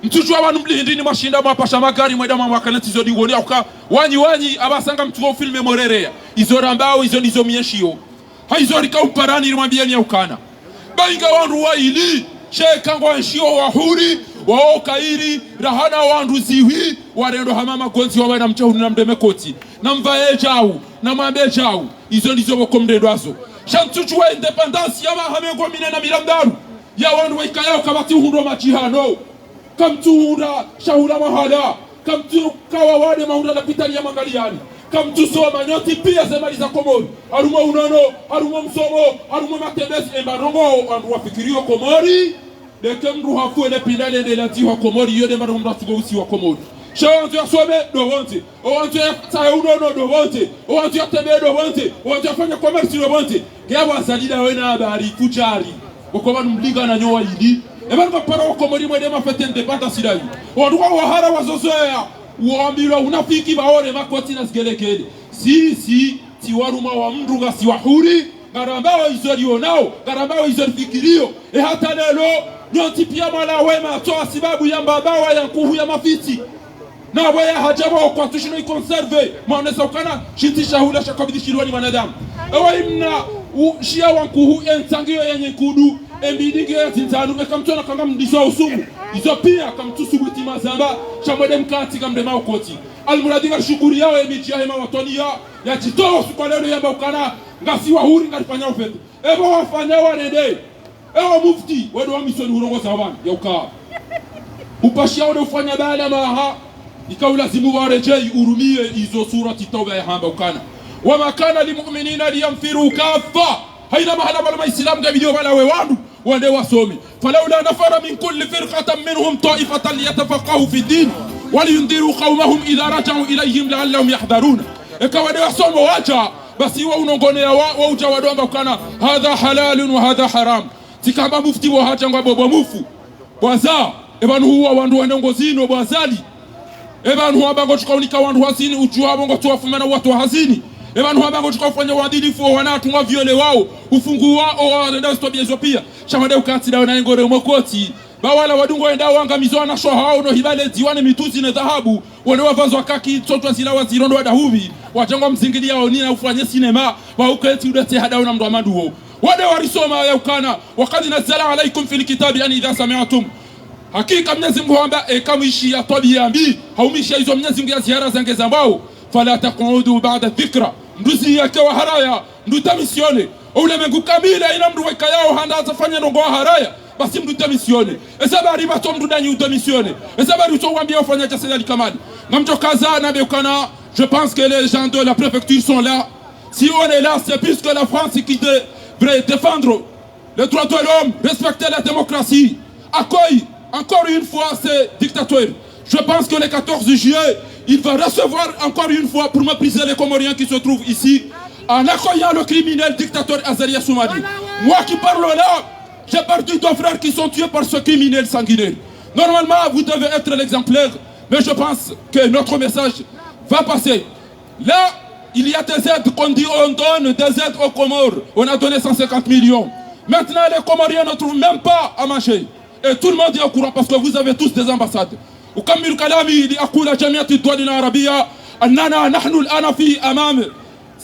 mtuchu wa mlihindini mashinda mwapasha magari mweda mwakeletizo diwoni auka wanyi abasanga mtuwa filme morerea izo rambao izo nizo mieshio haizo rika umparani irmambieni ya ukana bainga wandu wa ili shekangwa wanshio wahuri wao kairi rahana wandu ziwi warendo hamama gonzi wa wana mchahunu na mdemekoti na mvae jau na mambe jau izo nizo wakomdendo azo shantuchu wa independence yama hamengo mine na miramdaru ya wandu wa ikayao kabati uhundu machihano kamtuhunda shahula mahala kamtu kawa wade mahunda na pitali ya mangaliani kamtu soma nyoti pia zemali za Komori haruma unano haruma msomo haruma matembezi embarongo wandu wafikirio Komori deke mru hafu ele pinale de lati wa Komori yode mbarongo mratugo usi wa Komori shawantu ya some do wonte owantu ya tae unono do wonte owantu ya tebe do wonte owantu ya fanya commerce do wonte geba asalida wena habari kuchari wakoba numliga na nyowa ili ebanu kapara wa Komori mwede mafete independence sidayi wanduwa wahara wazozoea uambira unafiki baore makoti na sgelekele si waruma wa mndunga si wahuri garambao izori onao garambao izori fikirio hata lelo nyoti pia mala wema toa sababu ya mbabawa ya kuhu ya mafiti na waya hajaba kwa tushino ikonserve maonesa ukana shinti shahula shakabidi shirwani wanadamu ewa imna shia wankuhu entangio yenye kudu embidingi ya tintanu mekamtona kanga mdiso usumu izo pia kamtusubuti mazamba chamwede mkati kamdema ukoti almuradinga shuguri yao emijia hema watonia ya chitoa suko leo yamba ukana ngasi wahuri ngalifanya ufete ebo wafanya wanede ewa mufti wedo wa misoni hurongo sawan ya ukaa upashia wade ufanya baada maha ikaulazimu warejei urumie izo surati tauba ya hamba ukana wama kana limu'minina liyamfiru kafa haina mahala bala maislamu gabidio bala wewandu wande wasomi falawla nafara min kulli firqatan minhum ta'ifatan liyatafaqahu fi din waliyundiru qawmahum idha raja'u ilayhim la'allahum yahdharun ekawade wasomo wacha basi wa unongonea wa uja wadonga ukana hadha halalun wa hadha haram tikamba mufti wa hacha ngabo mufu bwaza ebanu huwa wandu wanongozino bwazali ebanu huwa bango chukaunika wandu hasini ujuwa bongo tuwafumana watu hazini Ebanu habango tukafanya uadilifu wanatumwa viole wao ufungu wao ndio stobiezo pia chamade ukati dawo na ngore umokoti bawala wadungo enda wangamizwa na shoha hao no hibale diwane mituzi na dhahabu wale wavazwa kaki totwa zila wazirondo wadahubi watangwa mzingilia wao nina ufanye sinema wa uketi udete hadao na mdamadu wao wale warisoma ya ukana wakati nazala alaikum fil kitabi an idha sami'tum hakika Mwenyezi Mungu amba kamishi ya tabia mbi haumisha hizo Mwenyezi Mungu ya ziara zange zambao fala taqudu ba'da dhikra nduzi yake wa haraya ndutamisione ule mengu kamila ina mdu weka yao handa atafanya ndongo haraya basi ndutamisione esabari bato mdudanyi utamisione esabari utowambia ufanya cha Sayyid Kamali ngamtokaza na bekana. Je pense que les gens de la préfecture sont là. Si on est là, c'est puisque la France qui devrait défendre les droits de l'homme, respecter la démocratie, accueille encore une fois ces dictateurs. Je pense que le 14 juillet, il va recevoir encore une fois pour mépriser les Comoriens qui se trouvent ici, en accueillant le criminel dictateur Azali Assoumani. Moi qui parle là, j'ai perdu deux frères qui sont tués par ce criminel sanguinaire. Normalement, vous devez être l'exemplaire, mais je pense que notre message va passer. Là, il y a des aides qu'on dit, on donne des aides aux Comores. On a donné 150 millions. Maintenant, les Comoriens ne trouvent même pas à manger. Et tout le monde est au courant parce que vous avez tous des ambassades. وكمل كلامي لأقول جميع الدول العربية أننا نحن الآن في أمام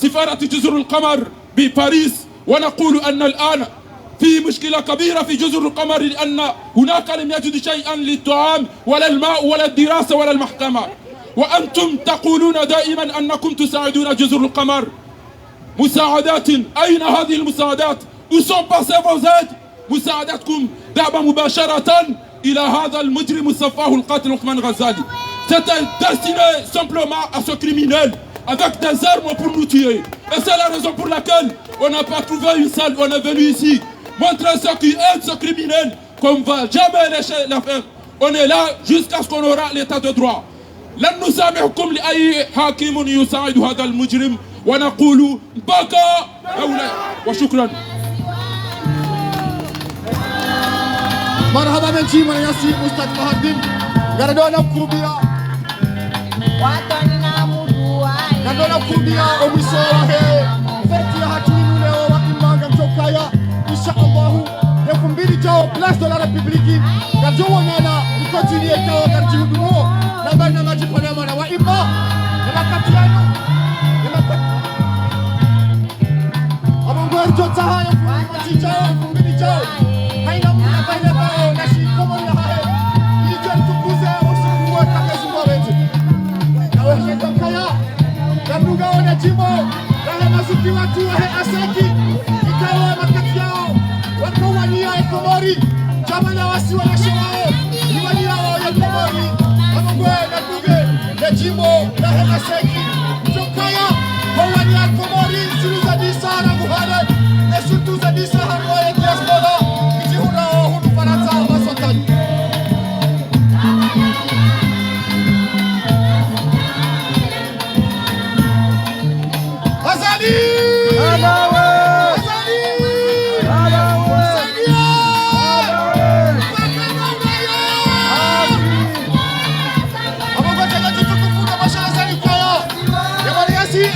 سفارة جزر القمر بباريس ونقول أن الآن في مشكلة كبيرة في جزر القمر لأن هناك لم يجد شيئا للطعام ولا الماء ولا الدراسة ولا المحكمة وأنتم تقولون دائما أنكم تساعدون جزر القمر. مساعدات أين هذه المساعدات؟ Où sont passées vos aides؟ مساعدتكم دعم مباشرة إلى هذا المجرم السفاه القاتل Othman Ghazali. C'était destiné simplement à ce criminel avec des armes pour nous tuer. Et c'est la raison pour laquelle on n'a pas trouvé une salle, on est venu ici montrer ce qui est ce criminel qu'on ne va jamais lâcher l'affaire. On est là jusqu'à ce qu'on aura l'état de droit. لن نسامحكم لأي حاكم يساعد هذا المجرم ونقول بقى أولى وشكرا. مرحبا من شي من ياسي أستاذ مهدين غردونا كوبيا غردونا كوبيا ومسواه فرتي هاتينو لeo wakimanga mtokaya insha Allah يكون بيري جاو place de la République gajowana continue kao garjihudumo na bana majipana mana wa imma na katiano abongor jota hayo futi jao fumbiri jao haina mna baina bao na shikomo ya hae ili tukuze usiku takazumba wetu na wewe tokaya gabuga ona jimbo na mazuki watu wa asaki ikawa makati yao wakawania Komori jamana wasi wanashimao iwania ya Komori abongwe na kuge na jimbo na asaki tokaya wawania Komori siruza disara muhare na surtout za disara ya diaspora kijihura hudu Faransa wasotani Azali Adawe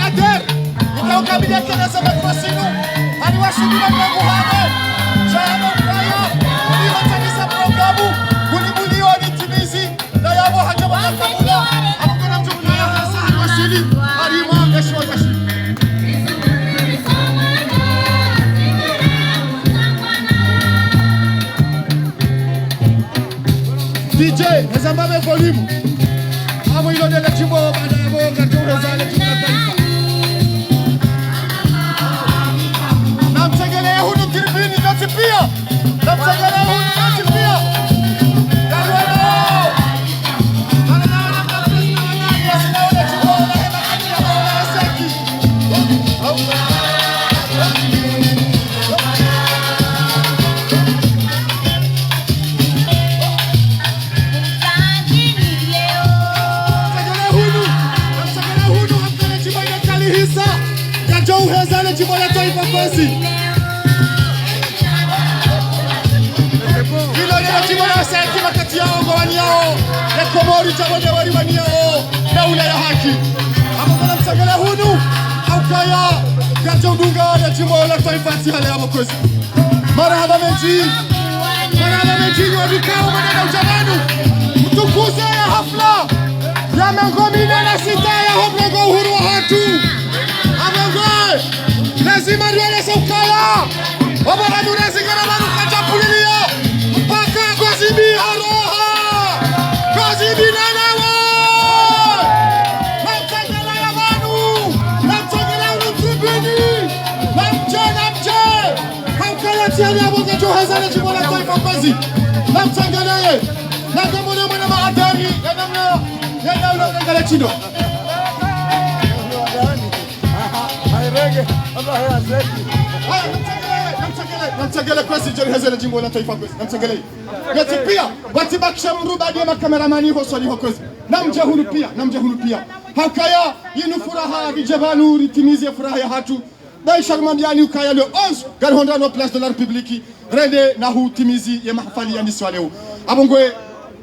Ader, ikaw kami na kinasabag mo sino, haniwasin nila ng Muhammad, siya ang kaya, uliwan sa isang programo, buli-buliwan ni Timisi, daya mo hanggang makakamula, ako ko ng jumlaya sa haniwasili, harima ang gaswa-gashi. DJ, nazambame volume, amo ilo nila chimbo, bada mo gaturo sa lechuka taifa. Namtegele hunu kiribini natipia. Namtegele hunu natipia. Darwano. Anana mapesa wana yasinaona chibona hema katia maona asaki. Uhezane jimbo la taifa kwesi. Hilo ndio jimbo la asaki wakati yao ngawani yao ya Komori jambo ya wariwani yao daula ya haki. Hapo kuna msagala hunu au haukaya katika udunga ya jimbo la taifa hali ya Mkozi. Marahaba meji wa vikao maneno ujamanu mtukuze ya hafla ya mengomine na sita ya hobnego uhuru wa hatu amongoe lazima riwele saukala wabaradu rezingana manu kachapulilia mpaka Gozibi haroha Gozibi nanawa namtangela ya manu namtangela unutribini namche haukala tiani ya boga johazana jimbo la taifa Mkozi namtangelaye nagamone mwana maadari ya namna unangala chido namtangele kwesi jori hazele jimbo la taifa Mkozi namtangele ngati pia watibakisha mrubadi ya makameramani ho swali ho Mkozi namja hunu pia hakaya yinu furaha vijabanu ritimizi ya furaha ya hatu dai sharmandiani ukaya leo 11 garhondano place de la République rende na hutimizi ya mahafali ya niswa leo abongwe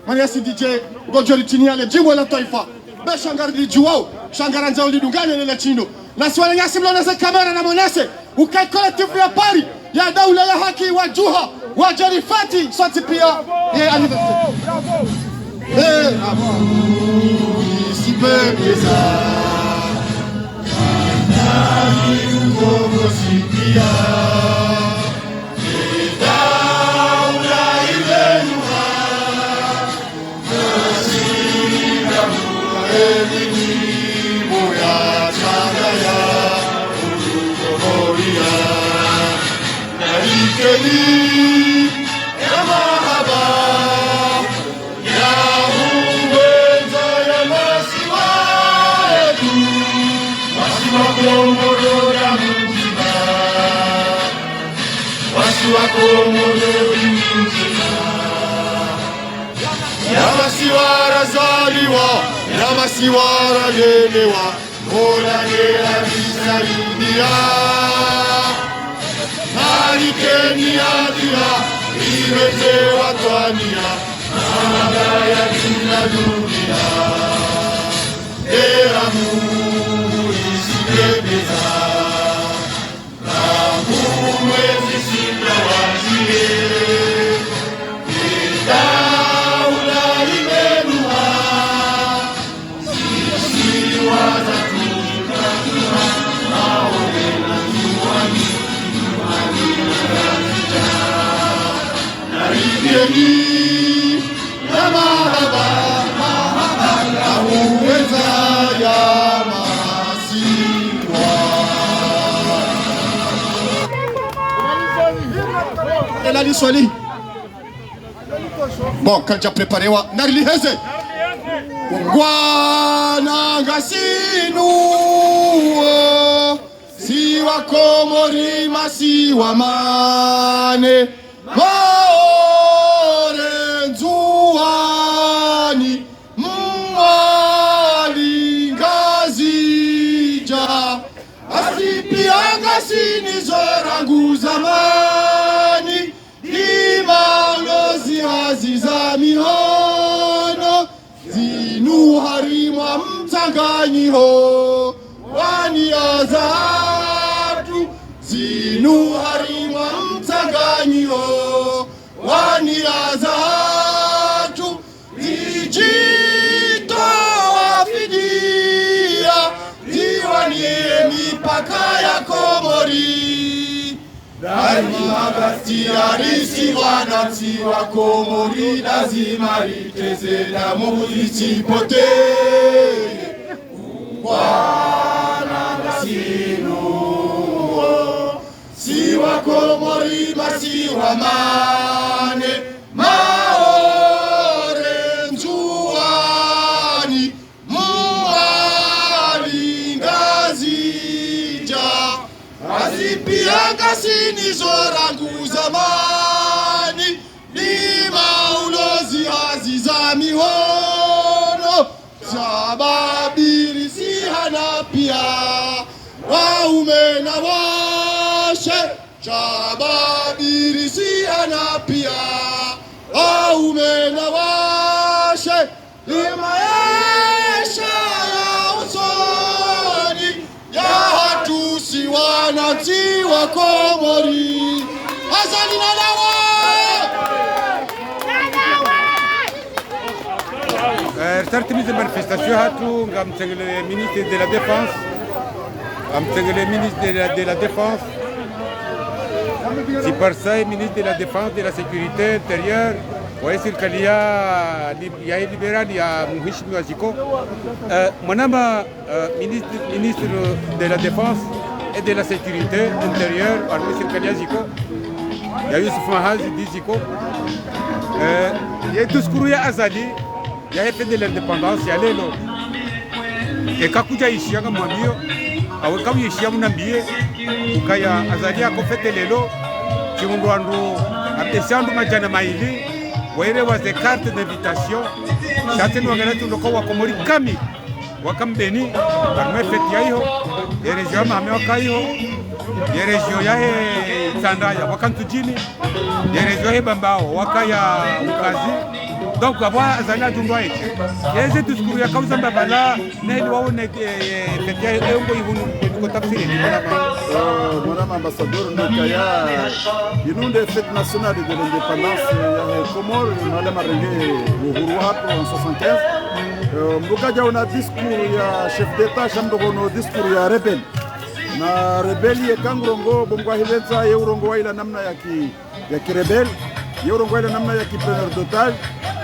Maniasi DJ Gojoli Tiniale jimbo la taifa be shangardi juwao shangaranza ulidunganya nela chindo na swala nyasi mloneze kamera na monese ukai collective ya pari ya daula ya haki wa juha wa jarifati sote pia ye anniversaire si pepeza nani uko sipia ya mahaba ya uweza ya masiwa yetu masiwa Komoro ya mzima masiwa Komoro mzima ya masiwa razaliwa ya masiwa ralelewa Mola nela bisaidia Harikeni adira, imete watwania, anagaya kina dunia. Era Mungu isikebeza, na Mungu ezishinda wajie. Daula imenuha, sisi wazatuka maone na tuwani. Naribieni ya mahaba ya uweza ya masiwa Elali swali bon kalja preparewa nariliheze Ungwana ngasinu Siwa Komori masiwa mane Maore nzuani mwali ngazija Asipianga sinizora zamani Imaulozi haziza mihono Zinu harima mtanganyiho Wani azatu Zinu harima mtanganyiho Wani azatu Ijito wafidia Ziwanie mipaka ya Komori Dari magati arisi wanati wa Komori Lazima liteze damu lisipote Wana gasinu Siwa Komori masiwa mane Maore nzuani Mwali ngazija Azipianga sinizora zamani Lima ulozi haziza mihono Sababiri sihana pia Waume na washe Sababiri sihana pia Waume na washe Imaesha ya usoni Ya hatu wananchi wa Komori. Azali na dawa. Certaines manifestations hatu ngamtengele ministre de la défense, amtengele ministre de la défense. Si par ça ministre de la défense de la sécurité intérieure, ouais serikali ya liberali ya mheshimiwa Ziko. Mwanama ministre de la défense et de la sécurité intérieure, parmi serikali ya Ziko. Ya Yusuf Mahazi di Ziko. Ya diskuru ya Azali. Ya fait de l'indépendance ya lelo ekakuja ishianga mwambio awe kama ishia munambie ukaya Azali yako fete lelo chimundu andu apesandu majana maili waire waze carte d'invitation chate no ngala tundo wa Komori kami wakambeni barme fete ya hiyo ya region mame wakaiho ya region ya he Tandaya wakantujini ya region he Bambao wakaya ukazi. Donc avoir Azali adundwa eke yeze diskuru ya kauza mbabala na ili waone tetia eungo ihunu kwa tafsiri ni Madame ambassadeur Nokaya inunde fête nationale de l'indépendance ya Comores na marenge uhuru hapo en 75 mbukaja una discours ya chef d'état shamdogono discours ya rebel na rebeli ekangrongo bongwa hilenza eurongo waila namna ya kirebel eurongo waila namna ya kipreneur total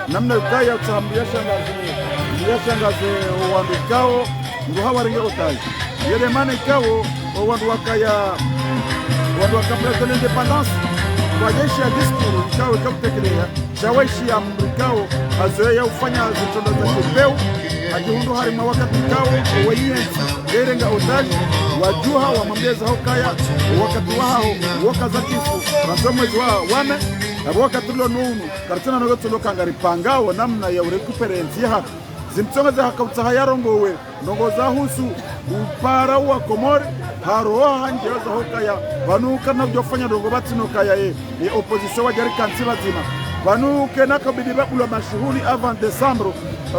namna ukaya utambia shangaze uandikao ndo hawaringe otai yele maana ikao wandu wakaya wandu wakapata l'indépendance kwa jeshi ya diskuru ikao ikakutekelea shawaishi ya mrikao azoea ufanya zitondo za kipeu ajihundo harima wakati ikao wenye erenga otai wajuha wa mambeza hokaya wakati wao wakazakifu rasomwezi wa wame wakati lo nunu karitana no gotolo kangari pangao namna ya urecuperence ya zimtsonga za hakautsa yarongowe ndongo za husu upara wa Komori haroha hanje za hokaya banu kana kujofanya ndongo batino kaya e opposition wa jari kanti bazima banu kena kabidi babulo mashuhuri avant décembre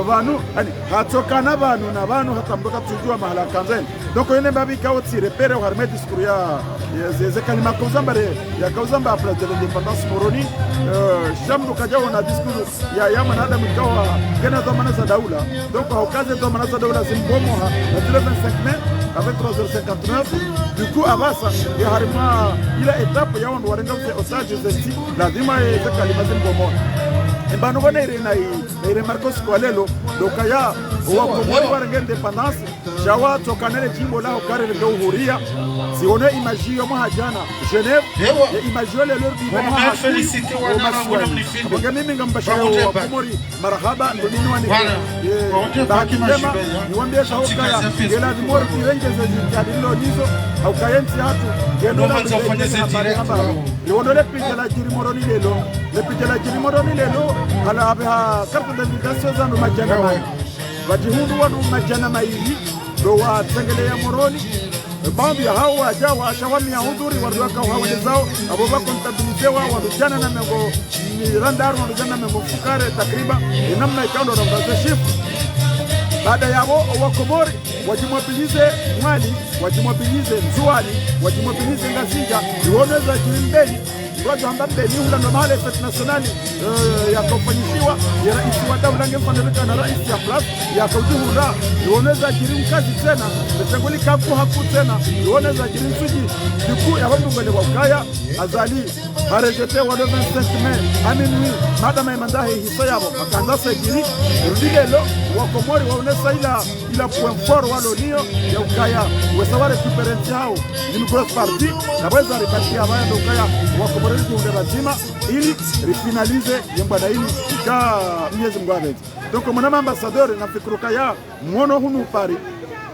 banu ani hatokana banu na banu hatamboka tujua mahala kanzeni donc yene babi kaoti repere wa harme discours ya ze kalima kozambare ya kozamba à place de l'indépendance Moroni shamdu kajawa na discours ya yama na adam ikawa kena zamana za daula donc haukaze zamana za daula zimbomoha na 25 mai avec 3h59 du coup avasa ya harima ila étape ya wandu warenga otage zeti lazima ze kalima zimbomoha embano bana ire Marcos Kwalelo dokaya wa Komori warenga indépendance jawa tokanele jimbo lao kare le uhuria sione imagio mahajana Genève ya imagio le lordi bana féliciter wana ngona mimi ngambashara wa Komori marhaba ndo nini wani bahati njema niwaambie shauka gela dimor kirenge zidilo nizo au kayenti hatu gendo na habari niwondole pijala jirimoroni lelo le pijala jirimoroni lelo ala abeha carte d'invitation za ndo majana mai wajihundu wanu majana maili ndo watengelea Moroni bambi hao wajawa shawami ya hudhuri waruaka hawele zao abo bakontabilizewa warujana na mengo ni randaru warujana mengo fukare takriban namna ikando na mbaze shifu baada yao wa Komori wajimwapilize mwali wajimwapilize nzuali wajimwapilize ngazinga iwoneza jirimbeli Watu hamba mbeni hula ndo mahale fete nationali ya kufanyishiwa ya raisi wa daula ngefaneleka na raisi ya plus ya kaujuhura iwoneza jiri mkazi tena metenguli kaku haku tena iwoneza jiri msuji yuku ya wambu mwele wa ukaya Azali harejete wa 25 mai aminui madama imandahe hisa yabo makanzasa jiri rudilelo wa Komori waonesa ila point fort walo niyo ya ukaya wesaware kuperensi hao ni cross party na weza ripati ya baya ndo ukaya wa Komori ndio lazima ili refinalize yembana ili ka miezi mgwabeti donc mon ambassadeur na fikruka ya muono hunu pari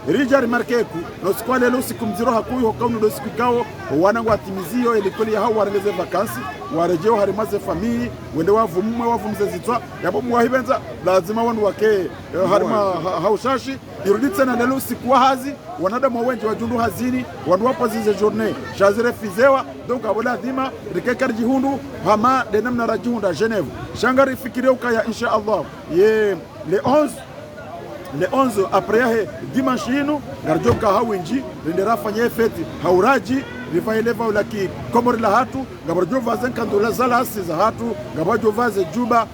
rija remarkeku no skwale lo sikumziro hakuyo hokaunu do sikikao wana ngwatimizio elikoli hao warengeze vakansi warejeo harimaze famili wende wavumze zitwa yabo muwahibenza lazima wandu wake harima haushashi iruditse na lelo sikuwa hazi wanadamu wengi wajundu hazini wandu wapo zize journée shazire fizewa donc abo lazima rikekar jihundu hama denamna rajihunda Genève shangari fikiria ukaya insha Allah ye le 11 après dimanche inu garjoka hawinji rendera fanye feti hauraji rivaeleva ulaki komori la hatu ngabajo vaze kandola zala za hatu ngabajo vaze juba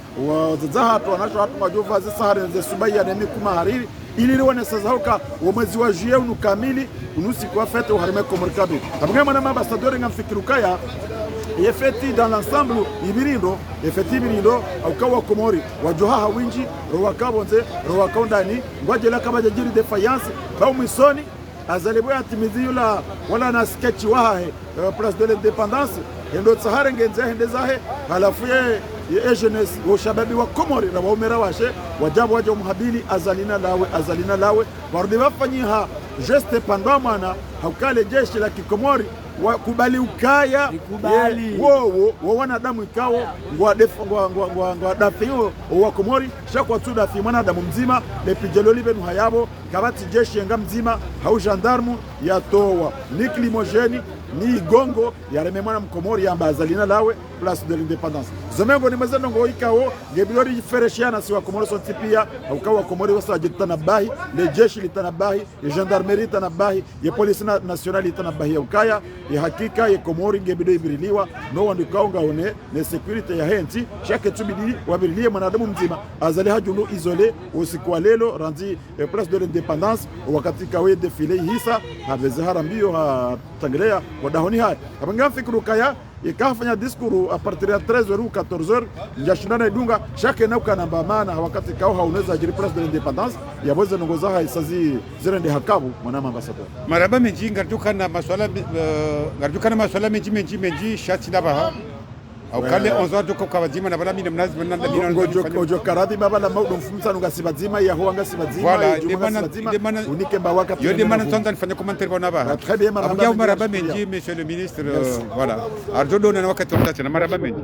za hatu wanasho hatu ngabajo vaze sahari ze subaya na mikuma hariri ili lione sasa huka mwezi wa juillet unu kamili unusi kwa fete uharime komori kabi abunga mwana ambassadeur ngamfikirukaya yefeti dans l'ensemble ibirindo yefeti ibirindo aukawa komori wajoha hawinji rowakabonze rowakaundani ngwajela kama jiri defiance ba mwisoni azalibu atimizi yula wala na sketch wahe place de l'indépendance endo tsahare ngenze hendezahe halafu ye jeunesse wa shababi wa komori na waumera washe wajabu waje umhabili azalina lawe warudi wafanyiha geste pandwa mwana haukale jeshi la kikomori wakubali ukaya wo wanadamu ikao ngwa dafiyo wa komori shakwa tu dafi mwanadamu mzima lepijelo benu hayabo kabati jeshi nga mzima hau gendarme ya towa ni klimogeni ni gongo ya reme mwana mkomori ya mbazalina lawe place de l'indépendance zomengo ni mazendo ngo ikao ngebilori fereshiana si wa komori sonti pia ukawa komori wasa jitanabahi le jeshi litanabahi le gendarmerie litanabahi ye police nationale litanabahi ya ukaya ya hakika ye komori ngebido ibiriliwa no wandikao ngaone ne security ya henti chaque tubidi wabirilie mwanadamu mzima azali hajulu isolé usiku wa lelo randi place de l'indépendance wakati kawe defile hisa habezahara mbio ha tangelea wadahoni haya abanga fikru kaya ikafanya diskuru a partir ya 13h ou 14h njashindana idunga shake na ukanamba maana wakati kao haunaweza ajiri place de l'indépendance yaweze nongoza haisazi zirende hakabu mwana ambassadeur maraba menji ngarjukana maswala menji shati labaha au kale 11h doko kabazima na bala mina mnazi bana ojo karadi baba la maudo mfumsa nunga sibazima ya huanga sibazima voilà demana unike mbawaka yo demana tontan fanya commentaire bona ba très bien maraba menji monsieur le ministre voilà arjodo na wakati mtata na maraba menji